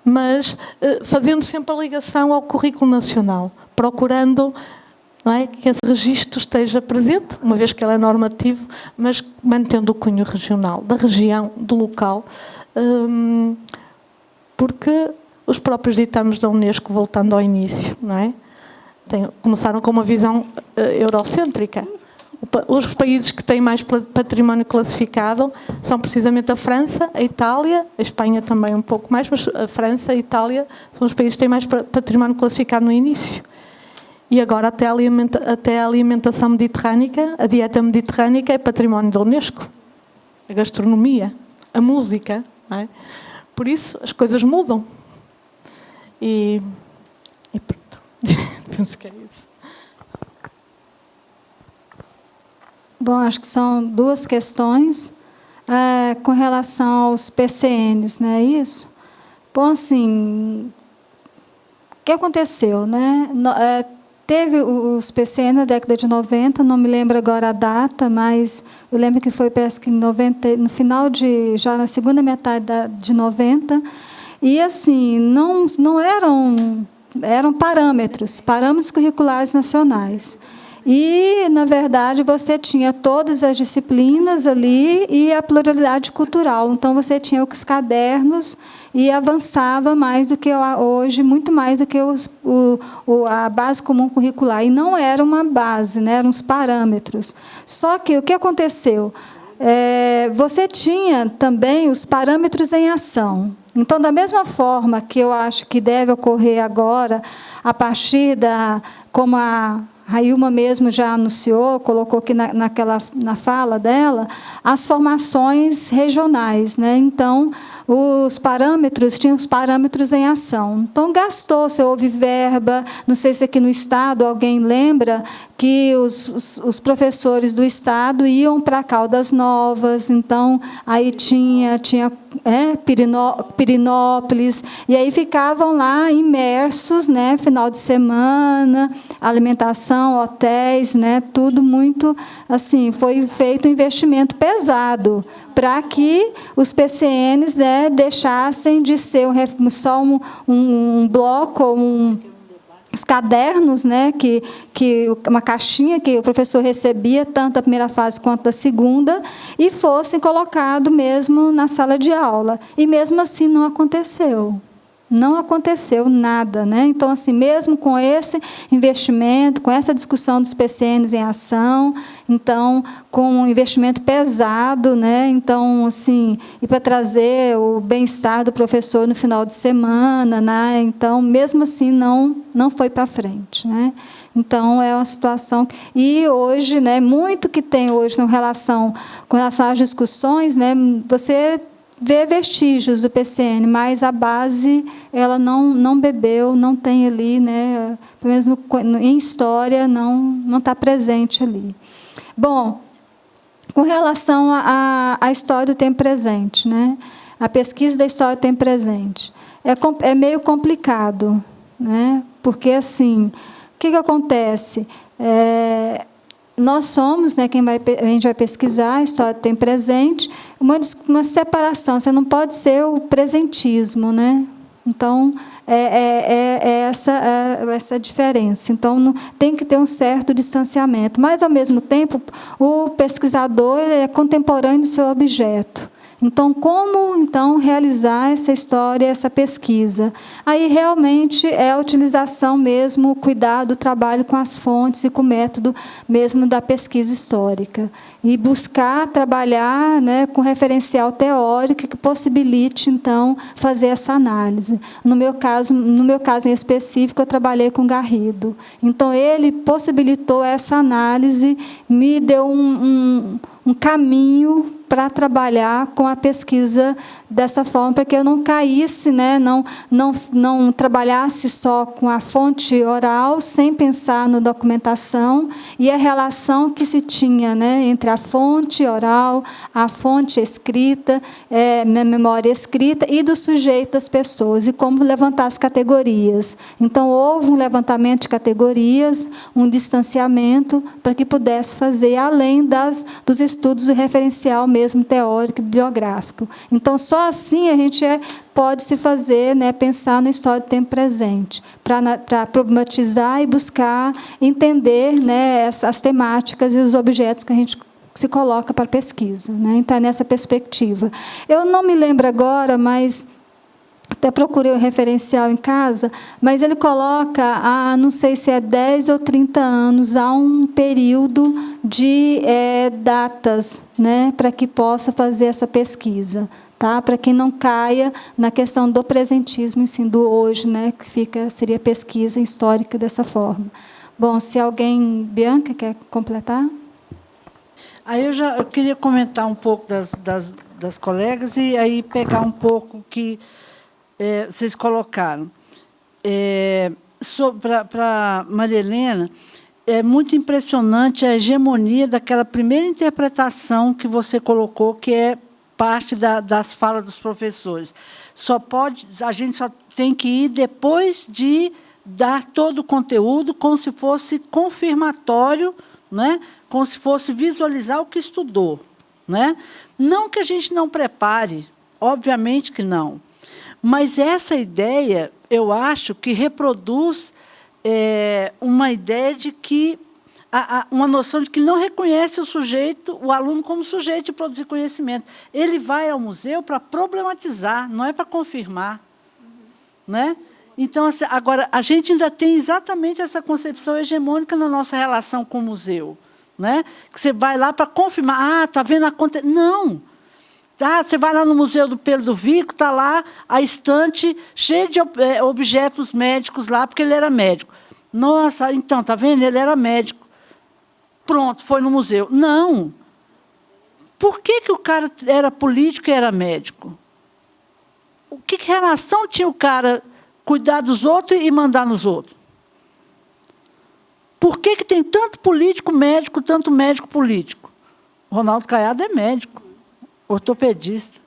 Mas fazendo sempre a ligação ao currículo nacional, procurando, não é, que esse registro esteja presente, uma vez que ele é normativo, mas mantendo o cunho regional, da região, do local, porque os próprios ditames da Unesco, voltando ao início, não é? Começaram com uma visão eurocêntrica. Os países que têm mais património classificado são precisamente a França, a Itália, a Espanha também um pouco mais, mas a França e a Itália são os países que têm mais património classificado no início. E agora até a alimentação mediterrânica, a dieta mediterrânica é património da Unesco. A gastronomia, a música. Não é? Por isso as coisas mudam. E pronto. Penso que é isso. Bom, acho que são duas questões com relação aos PCNs, não é isso? Bom, assim, o que aconteceu, né? Teve os PCN na década de 90, não me lembro agora a data, mas eu lembro que foi parece que no final já na segunda metade de 90, e assim, não eram parâmetros curriculares nacionais. E, na verdade, você tinha todas as disciplinas ali e a pluralidade cultural. Então, você tinha os cadernos e avançava mais do que hoje, muito mais do que a base comum curricular. E não era uma base, né? Eram os parâmetros. Só que o que aconteceu? Você tinha também os parâmetros em ação. Então, da mesma forma que eu acho que deve ocorrer agora, a partir como a Railma mesmo já anunciou, colocou aqui na fala dela, as formações regionais, né? Então, tinham os parâmetros em ação. Então, gastou-se, houve verba, não sei se aqui no Estado alguém lembra que os professores do Estado iam para Caldas Novas, então, aí tinha Pirinópolis, e aí ficavam lá imersos, né, final de semana, alimentação, hotéis, né, tudo muito, assim, foi feito um investimento pesado para que os PCNs, né, deixassem de ser só um bloco, os cadernos, né, que uma caixinha que o professor recebia, tanto da primeira fase quanto da segunda, e fossem colocados mesmo na sala de aula. E, mesmo assim, não aconteceu. Não aconteceu nada, né? Então, assim, mesmo com esse investimento, com essa discussão dos PCNs em ação, então, com um investimento pesado, né? Então, assim, e para trazer o bem-estar do professor no final de semana, né? Então, mesmo assim, não foi para frente, né? Então, é uma situação... E hoje, né, muito que tem hoje com relação às discussões, né, você vê vestígios do PCN, mas a base ela não bebeu, não tem ali, né, pelo menos em história, não está presente ali. Bom, com relação à história do tempo presente, né, a pesquisa da história do tempo presente, é meio complicado, né, porque, assim, o que acontece? Nós somos, né, a gente vai pesquisar a história do tempo presente, uma separação, você não pode ser o presentismo, né? Então, essa diferença. Então, tem que ter um certo distanciamento, mas, ao mesmo tempo, o pesquisador é contemporâneo do seu objeto. Então, como realizar essa história, essa pesquisa? Aí, realmente, é a utilização mesmo, o cuidado, o trabalho com as fontes e com o método mesmo da pesquisa histórica. E buscar trabalhar, né, com referencial teórico que possibilite, então, fazer essa análise. No meu caso em específico, eu trabalhei com Garrido. Então, ele possibilitou essa análise, me deu um caminho para trabalhar com a pesquisa dessa forma, para que eu não caísse, né, não trabalhasse só com a fonte oral, sem pensar na documentação e a relação que se tinha, né, entre a fonte oral, a fonte escrita, memória escrita e do sujeito das pessoas, e como levantar as categorias. Então, houve um levantamento de categorias, um distanciamento, para que pudesse fazer, além dos estudos de referencial mesmo teórico e bibliográfico. Então, só assim a gente pode se fazer, né, pensar na história do tempo presente, para problematizar e buscar entender, né, as temáticas e os objetos que a gente se coloca para pesquisa, né? Então, nessa perspectiva. Eu não me lembro agora, mas até procurei o referencial em casa, mas ele coloca, não sei se 10 ou 30 anos, há um período de datas, né, para que possa fazer essa pesquisa, tá? Para que não caia na questão do presentismo, assim, do hoje, né, que seria pesquisa histórica dessa forma. Bom, se alguém, Bianca, quer completar? Aí eu queria comentar um pouco das colegas e aí pegar um pouco que vocês colocaram. Para Maria Helena, é muito impressionante a hegemonia daquela primeira interpretação que você colocou, que é parte das falas dos professores. A gente só tem que ir depois de dar todo o conteúdo, como se fosse confirmatório, né? Como se fosse visualizar o que estudou, né? Não que a gente não prepare, obviamente que não. Mas essa ideia, eu acho que reproduz uma ideia de que uma noção de que não reconhece o aluno como sujeito de produzir conhecimento. Ele vai ao museu para problematizar, não é para confirmar, né? Então, agora, a gente ainda tem exatamente essa concepção hegemônica na nossa relação com o museu, né? Que você vai lá para confirmar, está vendo a conta? Não. Você vai lá no Museu do Pedro do Vico, está lá a estante cheia de objetos médicos lá, porque ele era médico. Nossa, então, está vendo? Ele era médico. Pronto, foi no museu. Não. Por que o cara era político e era médico? Que relação tinha o cara cuidar dos outros e mandar nos outros? Por que tem tanto político médico, tanto médico político? Ronaldo Caiado é médico. Ortopedista.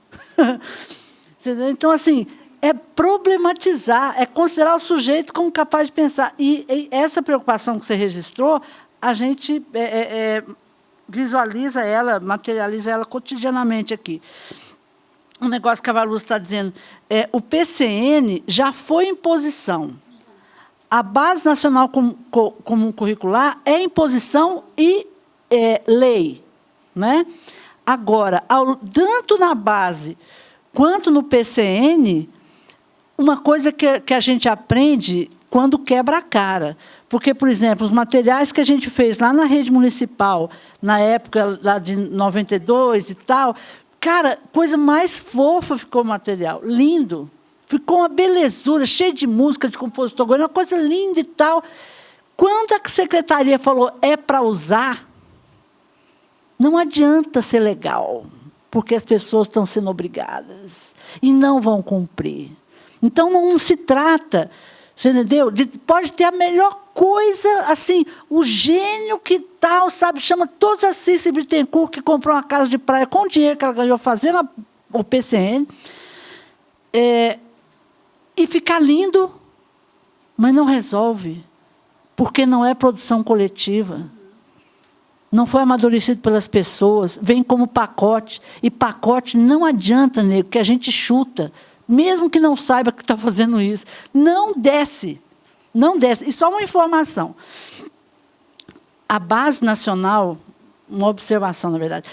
Então, assim, é problematizar, é considerar o sujeito como capaz de pensar. E essa preocupação que você registrou, a gente visualiza ela, materializa ela cotidianamente aqui. Um negócio que a Valu está dizendo, o PCN já foi imposição. A Base Nacional Comum Curricular é imposição e lei, né? Agora, tanto na base quanto no PCN, uma coisa que a gente aprende quando quebra a cara. Porque, por exemplo, os materiais que a gente fez lá na rede municipal, na época lá de 92 e tal, cara, coisa mais fofa ficou o material, lindo. Ficou uma belezura, cheio de música, de compositor, uma coisa linda e tal. Quando a secretaria falou, é para usar, não adianta ser legal. porque as pessoas estão sendo obrigadas e não vão cumprir. Então, não se trata, você entendeu? Pode ter a melhor coisa, assim, o gênio que tal, sabe, chama todos a Cícera Bittencourt, que comprou uma casa de praia com o dinheiro que ela ganhou fazendo o PCN, e ficar lindo, mas não resolve, porque não é produção coletiva. Não foi amadurecido pelas pessoas, vem como pacote, e pacote não adianta, nego, que a gente chuta, mesmo que não saiba que está fazendo isso. Não desce, não desce. E só uma informação. A Base Nacional, uma observação, na verdade,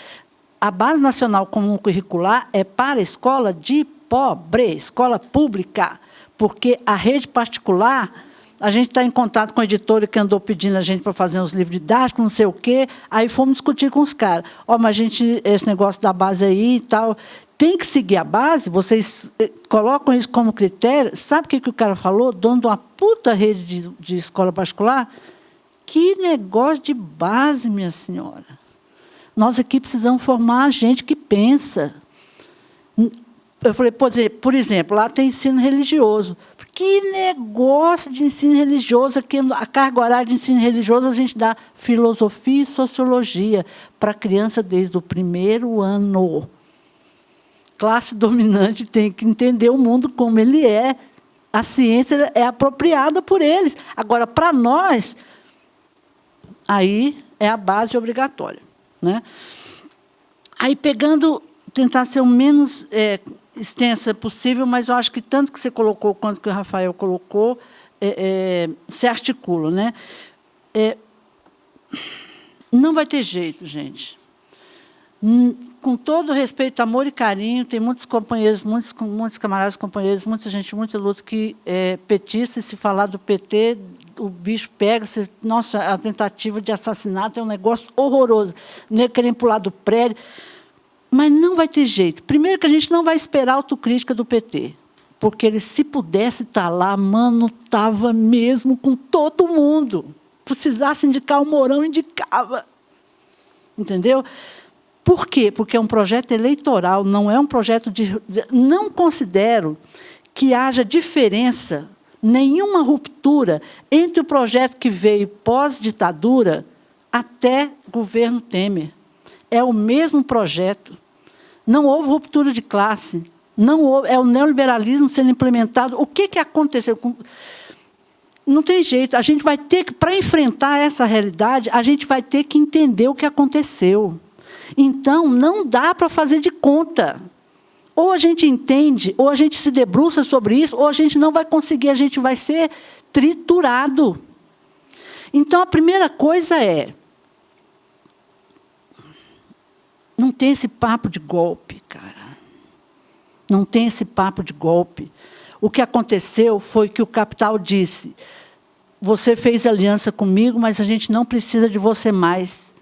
a Base Nacional Comum Curricular é para a escola de pobre, escola pública, porque a rede particular... A gente está em contato com a editora que andou pedindo a gente para fazer uns livros didáticos, não sei o quê. Aí fomos discutir com os caras. Mas esse negócio da base aí e tal, tem que seguir a base? Vocês colocam isso como critério? Sabe o que o cara falou? Dono de uma puta rede de escola particular? Que negócio de base, minha senhora. Nós aqui precisamos formar gente que pensa. Eu falei, por exemplo, lá tem ensino religioso. Que negócio de ensino religioso, aqui a carga horária de ensino religioso, a gente dá filosofia e sociologia para a criança desde o primeiro ano. Classe dominante tem que entender o mundo como ele é. A ciência é apropriada por eles. Agora, para nós, aí é a base obrigatória, né? Aí, tentar ser o menos... extensa possível, mas eu acho que tanto que você colocou quanto que o Rafael colocou se articula, né? Não vai ter jeito, gente. Com todo respeito, amor e carinho, tem muitos companheiros, muitos camaradas, companheiros, muita gente, muita luta que petista, se falar do PT, o bicho pega, nossa, a tentativa de assassinato é um negócio horroroso, nem querem pular do prédio. Mas não vai ter jeito. Primeiro que a gente não vai esperar a autocrítica do PT, porque ele, se pudesse estar lá, mano, estava mesmo com todo mundo. Precisasse indicar o Mourão, indicava. Entendeu? Por quê? Porque é um projeto eleitoral, não é um projeto de... Não considero que haja diferença, nenhuma ruptura, entre o projeto que veio pós-ditadura até governo Temer. É o mesmo projeto. Não houve ruptura de classe. Não houve, é o neoliberalismo sendo implementado. O que aconteceu? Não tem jeito. A gente vai ter que, para enfrentar essa realidade, a gente vai ter que entender o que aconteceu. Então, não dá para fazer de conta. Ou a gente entende, ou a gente se debruça sobre isso, ou a gente não vai conseguir, a gente vai ser triturado. Então, a primeira coisa é... Não tem esse papo de golpe, cara. Não tem esse papo de golpe. O que aconteceu foi que o capital disse: você fez aliança comigo, mas a gente não precisa de você mais.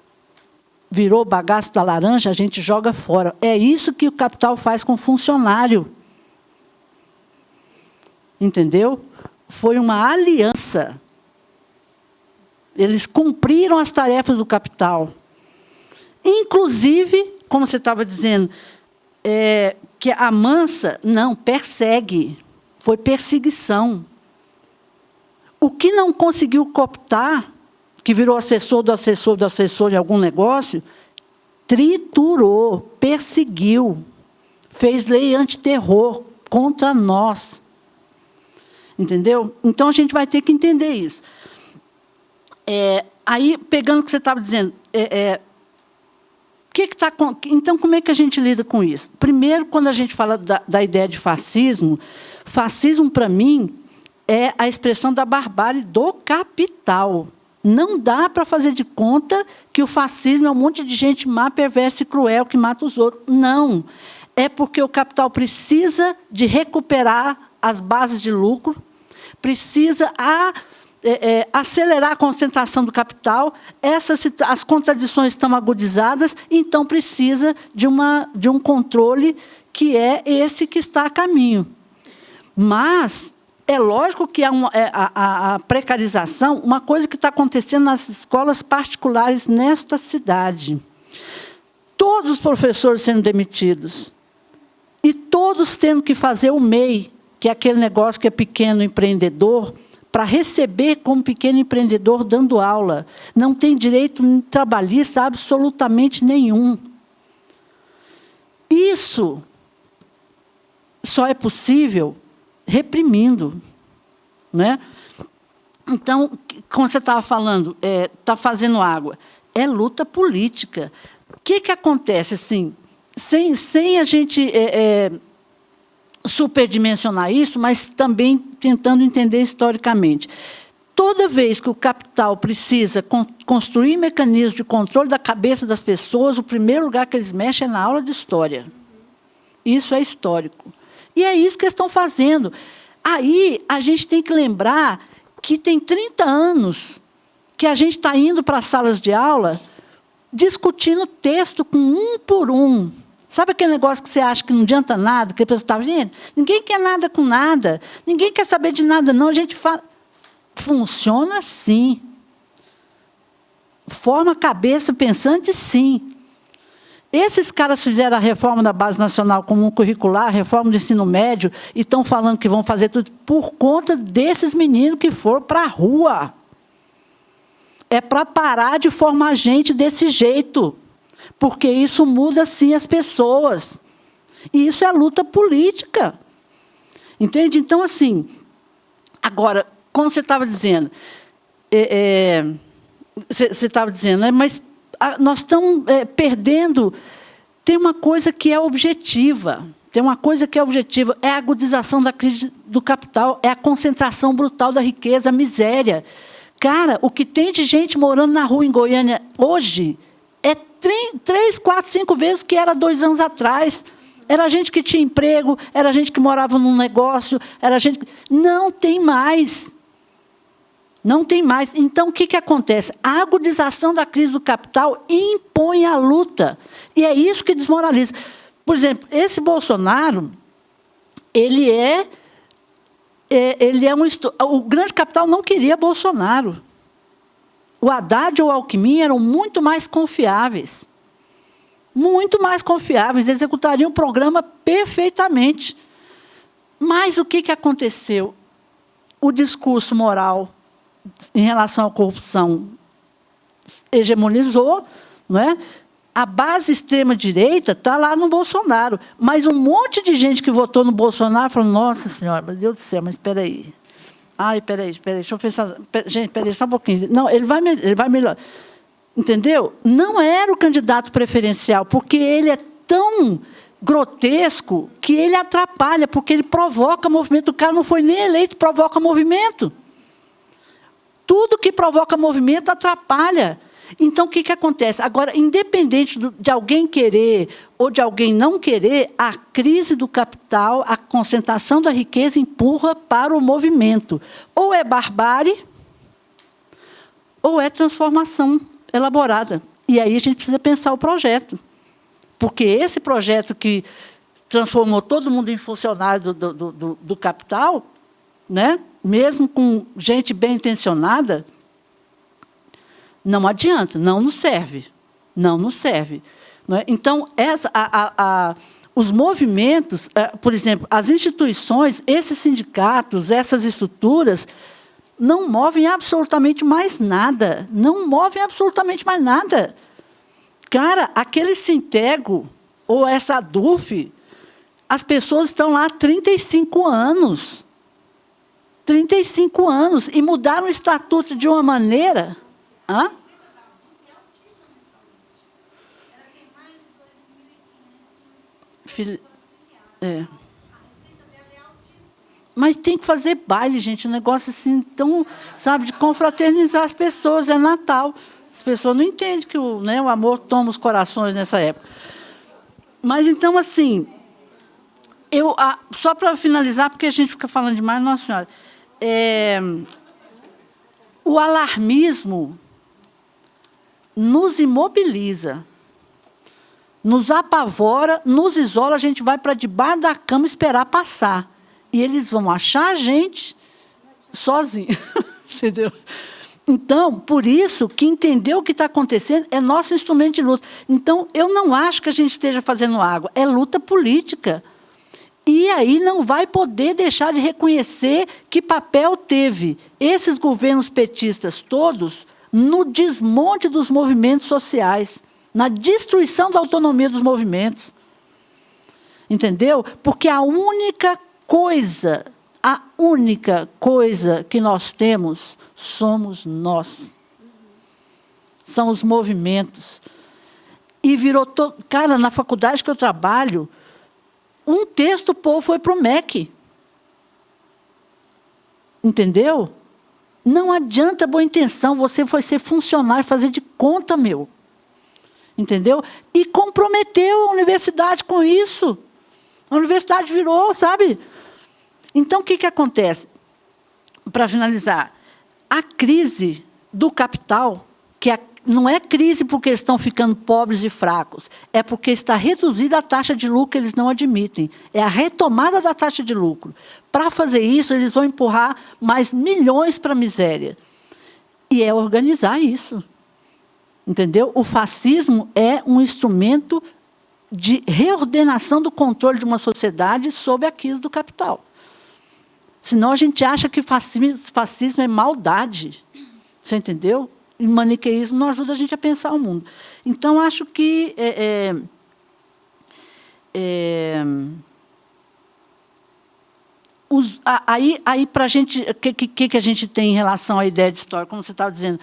Virou o bagaço da laranja, a gente joga fora. É isso que o capital faz com o funcionário. Entendeu? Foi uma aliança. Eles cumpriram as tarefas do capital. Inclusive, como você estava dizendo, que a Mansa, não, persegue. Foi perseguição. O que não conseguiu cooptar, que virou assessor do assessor do assessor em algum negócio, triturou, perseguiu, fez lei antiterror contra nós. Entendeu? Então, a gente vai ter que entender isso. Aí, pegando o que você estava dizendo... Então, como é que a gente lida com isso? Primeiro, quando a gente fala da ideia de fascismo, para mim, é a expressão da barbárie do capital. Não dá para fazer de conta que o fascismo é um monte de gente má, perversa e cruel que mata os outros. Não. É porque o capital precisa de recuperar as bases de lucro, precisa acelerar a concentração do capital, as contradições estão agudizadas, então precisa de um controle que é esse que está a caminho. Mas é lógico que a precarização, uma coisa que está acontecendo nas escolas particulares nesta cidade. todos os professores sendo demitidos. E todos tendo que fazer o MEI, que é aquele negócio que é pequeno empreendedor, para receber como pequeno empreendedor dando aula. Não tem direito trabalhista absolutamente nenhum. Isso só é possível reprimindo, né? Então, como você estava falando, está fazendo água, é luta política. O que acontece, assim, sem a gente superdimensionar isso, mas também tentando entender historicamente. Toda vez que o capital precisa construir mecanismos de controle da cabeça das pessoas, o primeiro lugar que eles mexem é na aula de história. Isso é histórico. E é isso que eles estão fazendo. Aí, a gente tem que lembrar que tem 30 anos que a gente está indo para as salas de aula discutindo texto com um por um. Sabe aquele negócio que você acha que não adianta nada, que a pessoa está vendo? Ninguém quer nada com nada, ninguém quer saber de nada, não. A gente fala. Funciona assim. Forma a cabeça pensante, sim. Esses caras fizeram a reforma da Base Nacional Comum Curricular, a reforma do ensino médio, e estão falando que vão fazer tudo por conta desses meninos que foram para a rua. É para parar de formar gente desse jeito, porque isso muda, sim, as pessoas. E isso é luta política. Entende? Então, assim, agora, como você estava dizendo, você estava dizendo, né, mas nós estamos perdendo. Tem uma coisa que é objetiva. Tem uma coisa que é objetiva. É a agudização da crise do capital, é a concentração brutal da riqueza, a miséria. Cara, o que tem de gente morando na rua em Goiânia hoje é 3, 4, 5 vezes o que era 2 anos atrás. Era gente que tinha emprego, era gente que morava num negócio, era gente... Não tem mais. Não tem mais. Então, o que acontece? A agudização da crise do capital impõe a luta. E é isso que desmoraliza. Por exemplo, esse Bolsonaro, ele é o grande capital não queria Bolsonaro. O Haddad ou o Alckmin eram muito mais confiáveis. Muito mais confiáveis, executariam o programa perfeitamente. Mas o que aconteceu? O discurso moral em relação à corrupção hegemonizou, não é? A base extrema-direita está lá no Bolsonaro, mas um monte de gente que votou no Bolsonaro falou, nossa senhora, meu Deus do céu, mas espera aí. Ai, espera aí, deixa eu pensar. Gente, espera aí, só um pouquinho. Não, ele vai melhor. Entendeu? Não era o candidato preferencial, porque ele é tão grotesco que ele atrapalha, porque ele provoca movimento. O cara não foi nem eleito, provoca movimento. Tudo que provoca movimento atrapalha. Então, o que acontece? Agora, independente de alguém querer ou de alguém não querer, a crise do capital, a concentração da riqueza empurra para o movimento. Ou é barbárie, ou é transformação elaborada. E aí a gente precisa pensar o projeto. Porque esse projeto que transformou todo mundo em funcionário do capital, né? Mesmo com gente bem intencionada, não adianta, não nos serve. Não nos serve. Não é? Então, os movimentos, por exemplo, as instituições, esses sindicatos, essas estruturas, não movem absolutamente mais nada. Não movem absolutamente mais nada. Cara, aquele Sintego, ou essa ADUF, as pessoas estão lá há 35 anos. 35 anos, e mudaram o estatuto de uma maneira... Hã? Mas tem que fazer baile, gente, um negócio assim, tão, sabe, de confraternizar as pessoas, é Natal. As pessoas não entendem que o amor toma os corações nessa época. Mas, então, assim, só para finalizar, porque a gente fica falando demais, Nossa Senhora, o alarmismo nos imobiliza, nos apavora, nos isola, a gente vai para debaixo da cama esperar passar. E eles vão achar a gente sozinho. Entendeu? Então, por isso, que entender o que está acontecendo é nosso instrumento de luta. Então, eu não acho que a gente esteja fazendo água, é luta política. E aí não vai poder deixar de reconhecer que papel teve esses governos petistas todos no desmonte dos movimentos sociais, na destruição da autonomia dos movimentos. Entendeu? Porque a única coisa que nós temos somos nós. São os movimentos. E virou... Cara, na faculdade que eu trabalho, um terço do povo foi para o MEC. Entendeu? Não adianta boa intenção, você foi ser funcionário, fazer de conta, meu. Entendeu? E comprometeu a universidade com isso. A universidade virou, sabe? Então, o que acontece? Para finalizar, a crise do capital, não é crise porque eles estão ficando pobres e fracos, é porque está reduzida a taxa de lucro que eles não admitem. É a retomada da taxa de lucro. Para fazer isso, eles vão empurrar mais milhões para a miséria. E é organizar isso. Entendeu? O fascismo é um instrumento de reordenação do controle de uma sociedade sob a quis do capital. Senão a gente acha que fascismo é maldade. Você entendeu? E maniqueísmo não ajuda a gente a pensar o mundo. Então, acho que... aí para a gente... O que a gente tem em relação à ideia de história, como você estava dizendo?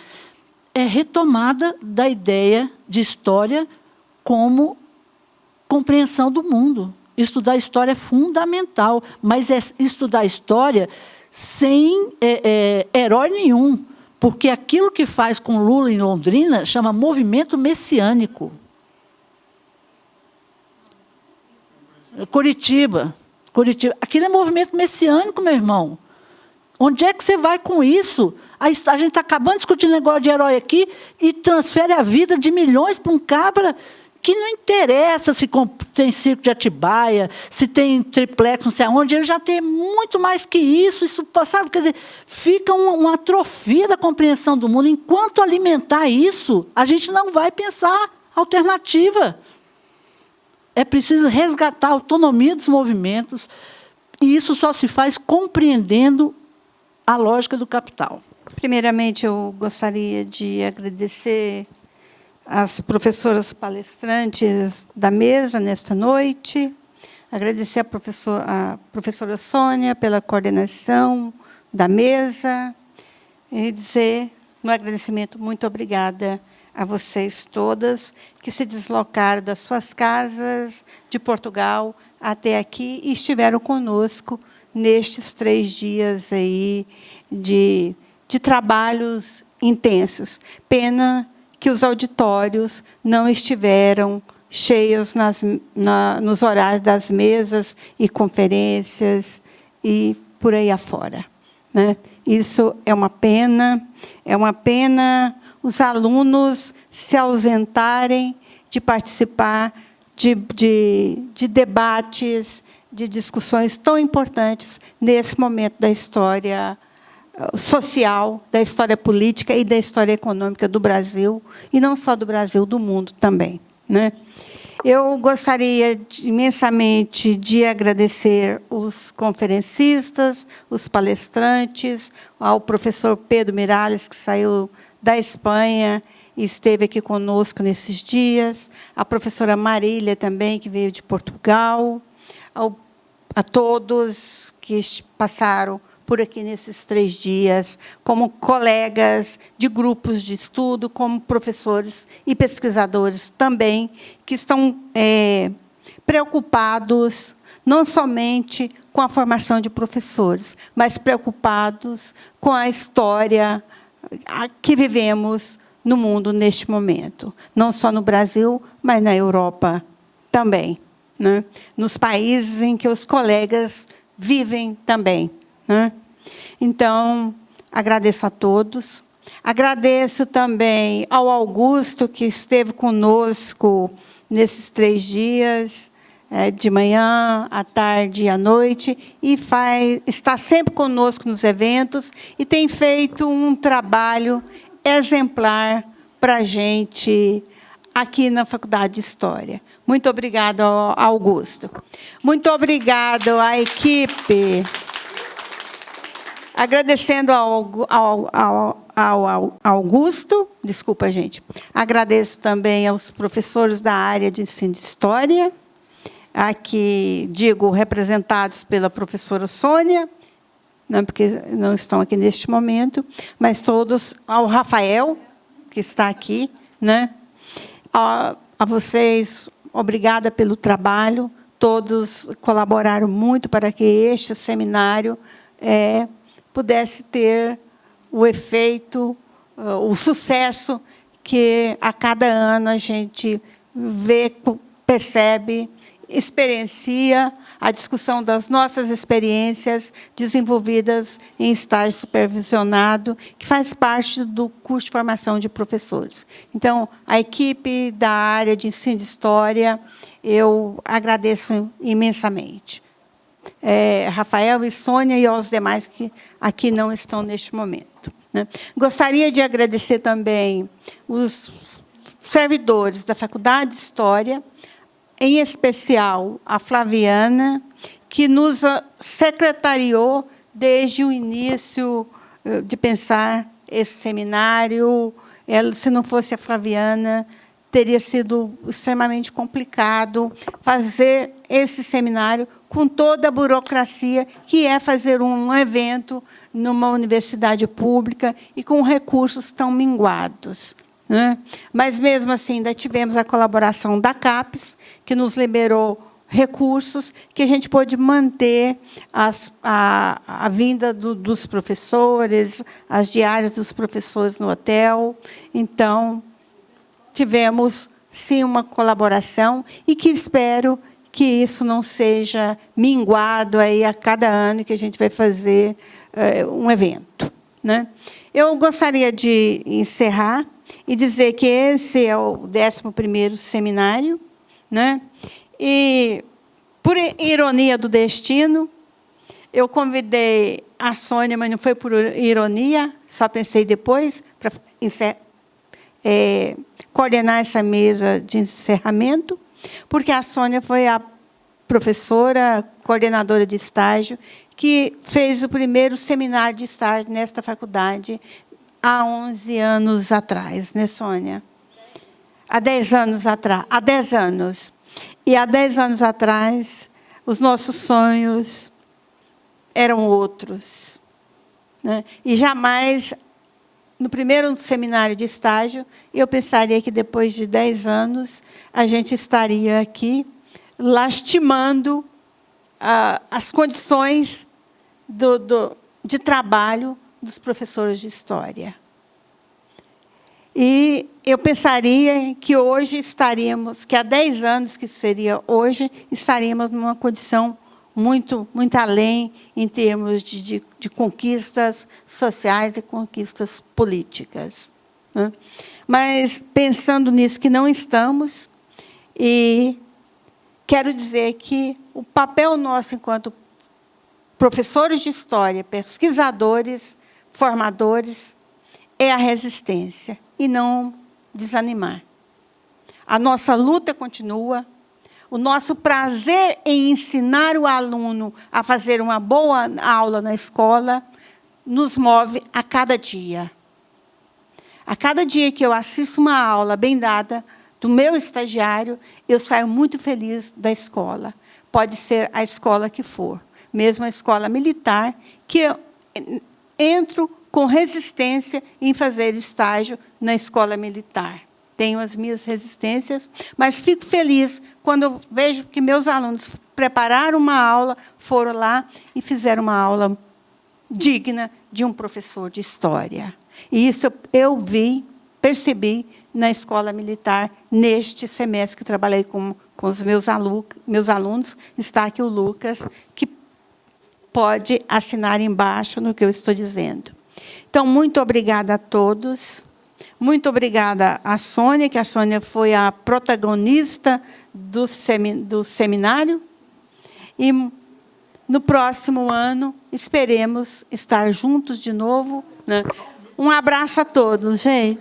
É retomada da ideia de história como compreensão do mundo. Estudar história é fundamental, mas é estudar história sem herói nenhum, porque aquilo que faz com Lula em Londrina chama movimento messiânico. Curitiba. Aquilo é movimento messiânico, meu irmão. Onde é que você vai com isso? A gente está acabando de discutir negócio de herói aqui e transfere a vida de milhões para um cabra que não interessa se tem circo de Atibaia, se tem triplex, não sei aonde, ele já tem muito mais que isso, sabe? Quer dizer, fica uma atrofia da compreensão do mundo. Enquanto alimentar isso, a gente não vai pensar alternativa. É preciso resgatar a autonomia dos movimentos, e isso só se faz compreendendo a lógica do capital. Primeiramente, eu gostaria de agradecer as professoras palestrantes da mesa nesta noite, agradecer a professora Sônia pela coordenação da mesa e dizer, no agradecimento, muito obrigada a vocês todas que se deslocaram das suas casas de Portugal até aqui e estiveram conosco nestes 3 dias aí de trabalhos intensos. Pena que os auditórios não estiveram cheios nos horários das mesas e conferências e por aí afora, né? Isso é uma pena os alunos se ausentarem de participar de debates, de discussões tão importantes nesse momento da história social, da história política e da história econômica do Brasil, e não só do Brasil, do mundo também, né? Eu gostaria imensamente de agradecer os conferencistas, os palestrantes, ao professor Pedro Miralles, que saiu da Espanha e esteve aqui conosco nesses dias, a professora Marília também, que veio de Portugal, a todos que passaram por aqui nesses 3 dias, como colegas de grupos de estudo, como professores e pesquisadores também, que estão preocupados não somente com a formação de professores, mas preocupados com a história que vivemos no mundo neste momento, não só no Brasil, mas na Europa também, né? Nos países em que os colegas vivem também, né? Então, agradeço a todos. Agradeço também ao Augusto, que esteve conosco nesses 3 dias, de manhã, à tarde e à noite, e está sempre conosco nos eventos e tem feito um trabalho exemplar para a gente aqui na Faculdade de História. Muito obrigada, Augusto. Muito obrigado à equipe. Agradecendo ao Augusto, desculpa, gente. Agradeço também aos professores da área de ensino de História, aqui, digo, representados pela professora Sônia, não, porque não estão aqui neste momento, mas todos, ao Rafael, que está aqui, né? A vocês, obrigada pelo trabalho, todos colaboraram muito para que este seminário pudesse ter o efeito, o sucesso que a cada ano a gente vê, percebe, experiencia a discussão das nossas experiências desenvolvidas em estágio supervisionado, que faz parte do curso de formação de professores. Então, a equipe da área de ensino de História, eu agradeço imensamente. Rafael e Sônia e aos demais que aqui não estão neste momento, né? Gostaria de agradecer também os servidores da Faculdade de História, em especial a Flaviana, que nos secretariou desde o início de pensar esse seminário. Se não fosse a Flaviana, teria sido extremamente complicado fazer esse seminário com toda a burocracia que é fazer um evento numa universidade pública e com recursos tão minguados, né? Mas, mesmo assim, ainda tivemos a colaboração da CAPES, que nos liberou recursos que a gente pôde manter a vinda dos professores, as diárias dos professores no hotel. Então, tivemos, sim, uma colaboração e que espero que isso não seja minguado aí a cada ano que a gente vai fazer um evento, né? Eu gostaria de encerrar e dizer que esse é o 11º seminário, né? E, por ironia do destino, eu convidei a Sônia, mas não foi por ironia, só pensei depois, para coordenar essa mesa de encerramento, porque a Sônia foi a professora, coordenadora de estágio, que fez o primeiro seminário de estágio nesta faculdade há 11 anos atrás, né, Sônia? Há 10 anos atrás. Há 10 anos. E há 10 anos atrás, os nossos sonhos eram outros, né? E jamais, no primeiro seminário de estágio, eu pensaria que, depois de 10 anos, a gente estaria aqui lastimando as condições de trabalho dos professores de História. E eu pensaria que hoje estaríamos, que há 10 anos, que seria hoje, estaríamos numa condição muito, muito além em termos de conquistas sociais e conquistas políticas, né? Mas, pensando nisso, que não estamos, e quero dizer que o papel nosso, enquanto professores de História, pesquisadores, formadores, é a resistência e não desanimar. A nossa luta continua, o nosso prazer em ensinar o aluno a fazer uma boa aula na escola nos move a cada dia. A cada dia que eu assisto uma aula bem dada do meu estagiário, eu saio muito feliz da escola. Pode ser a escola que for, mesmo a escola militar, que eu entro com resistência em fazer estágio na escola militar. Tenho as minhas resistências, mas fico feliz quando eu vejo que meus alunos prepararam uma aula, foram lá e fizeram uma aula digna de um professor de História. E isso eu vi, percebi na escola militar, neste semestre que trabalhei com os meus alunos. Está aqui o Lucas, que pode assinar embaixo no que eu estou dizendo. Então, muito obrigada a todos. Muito obrigada à Sônia, que a Sônia foi a protagonista do seminário. E no próximo ano, esperemos estar juntos de novo, né? Um abraço a todos, gente.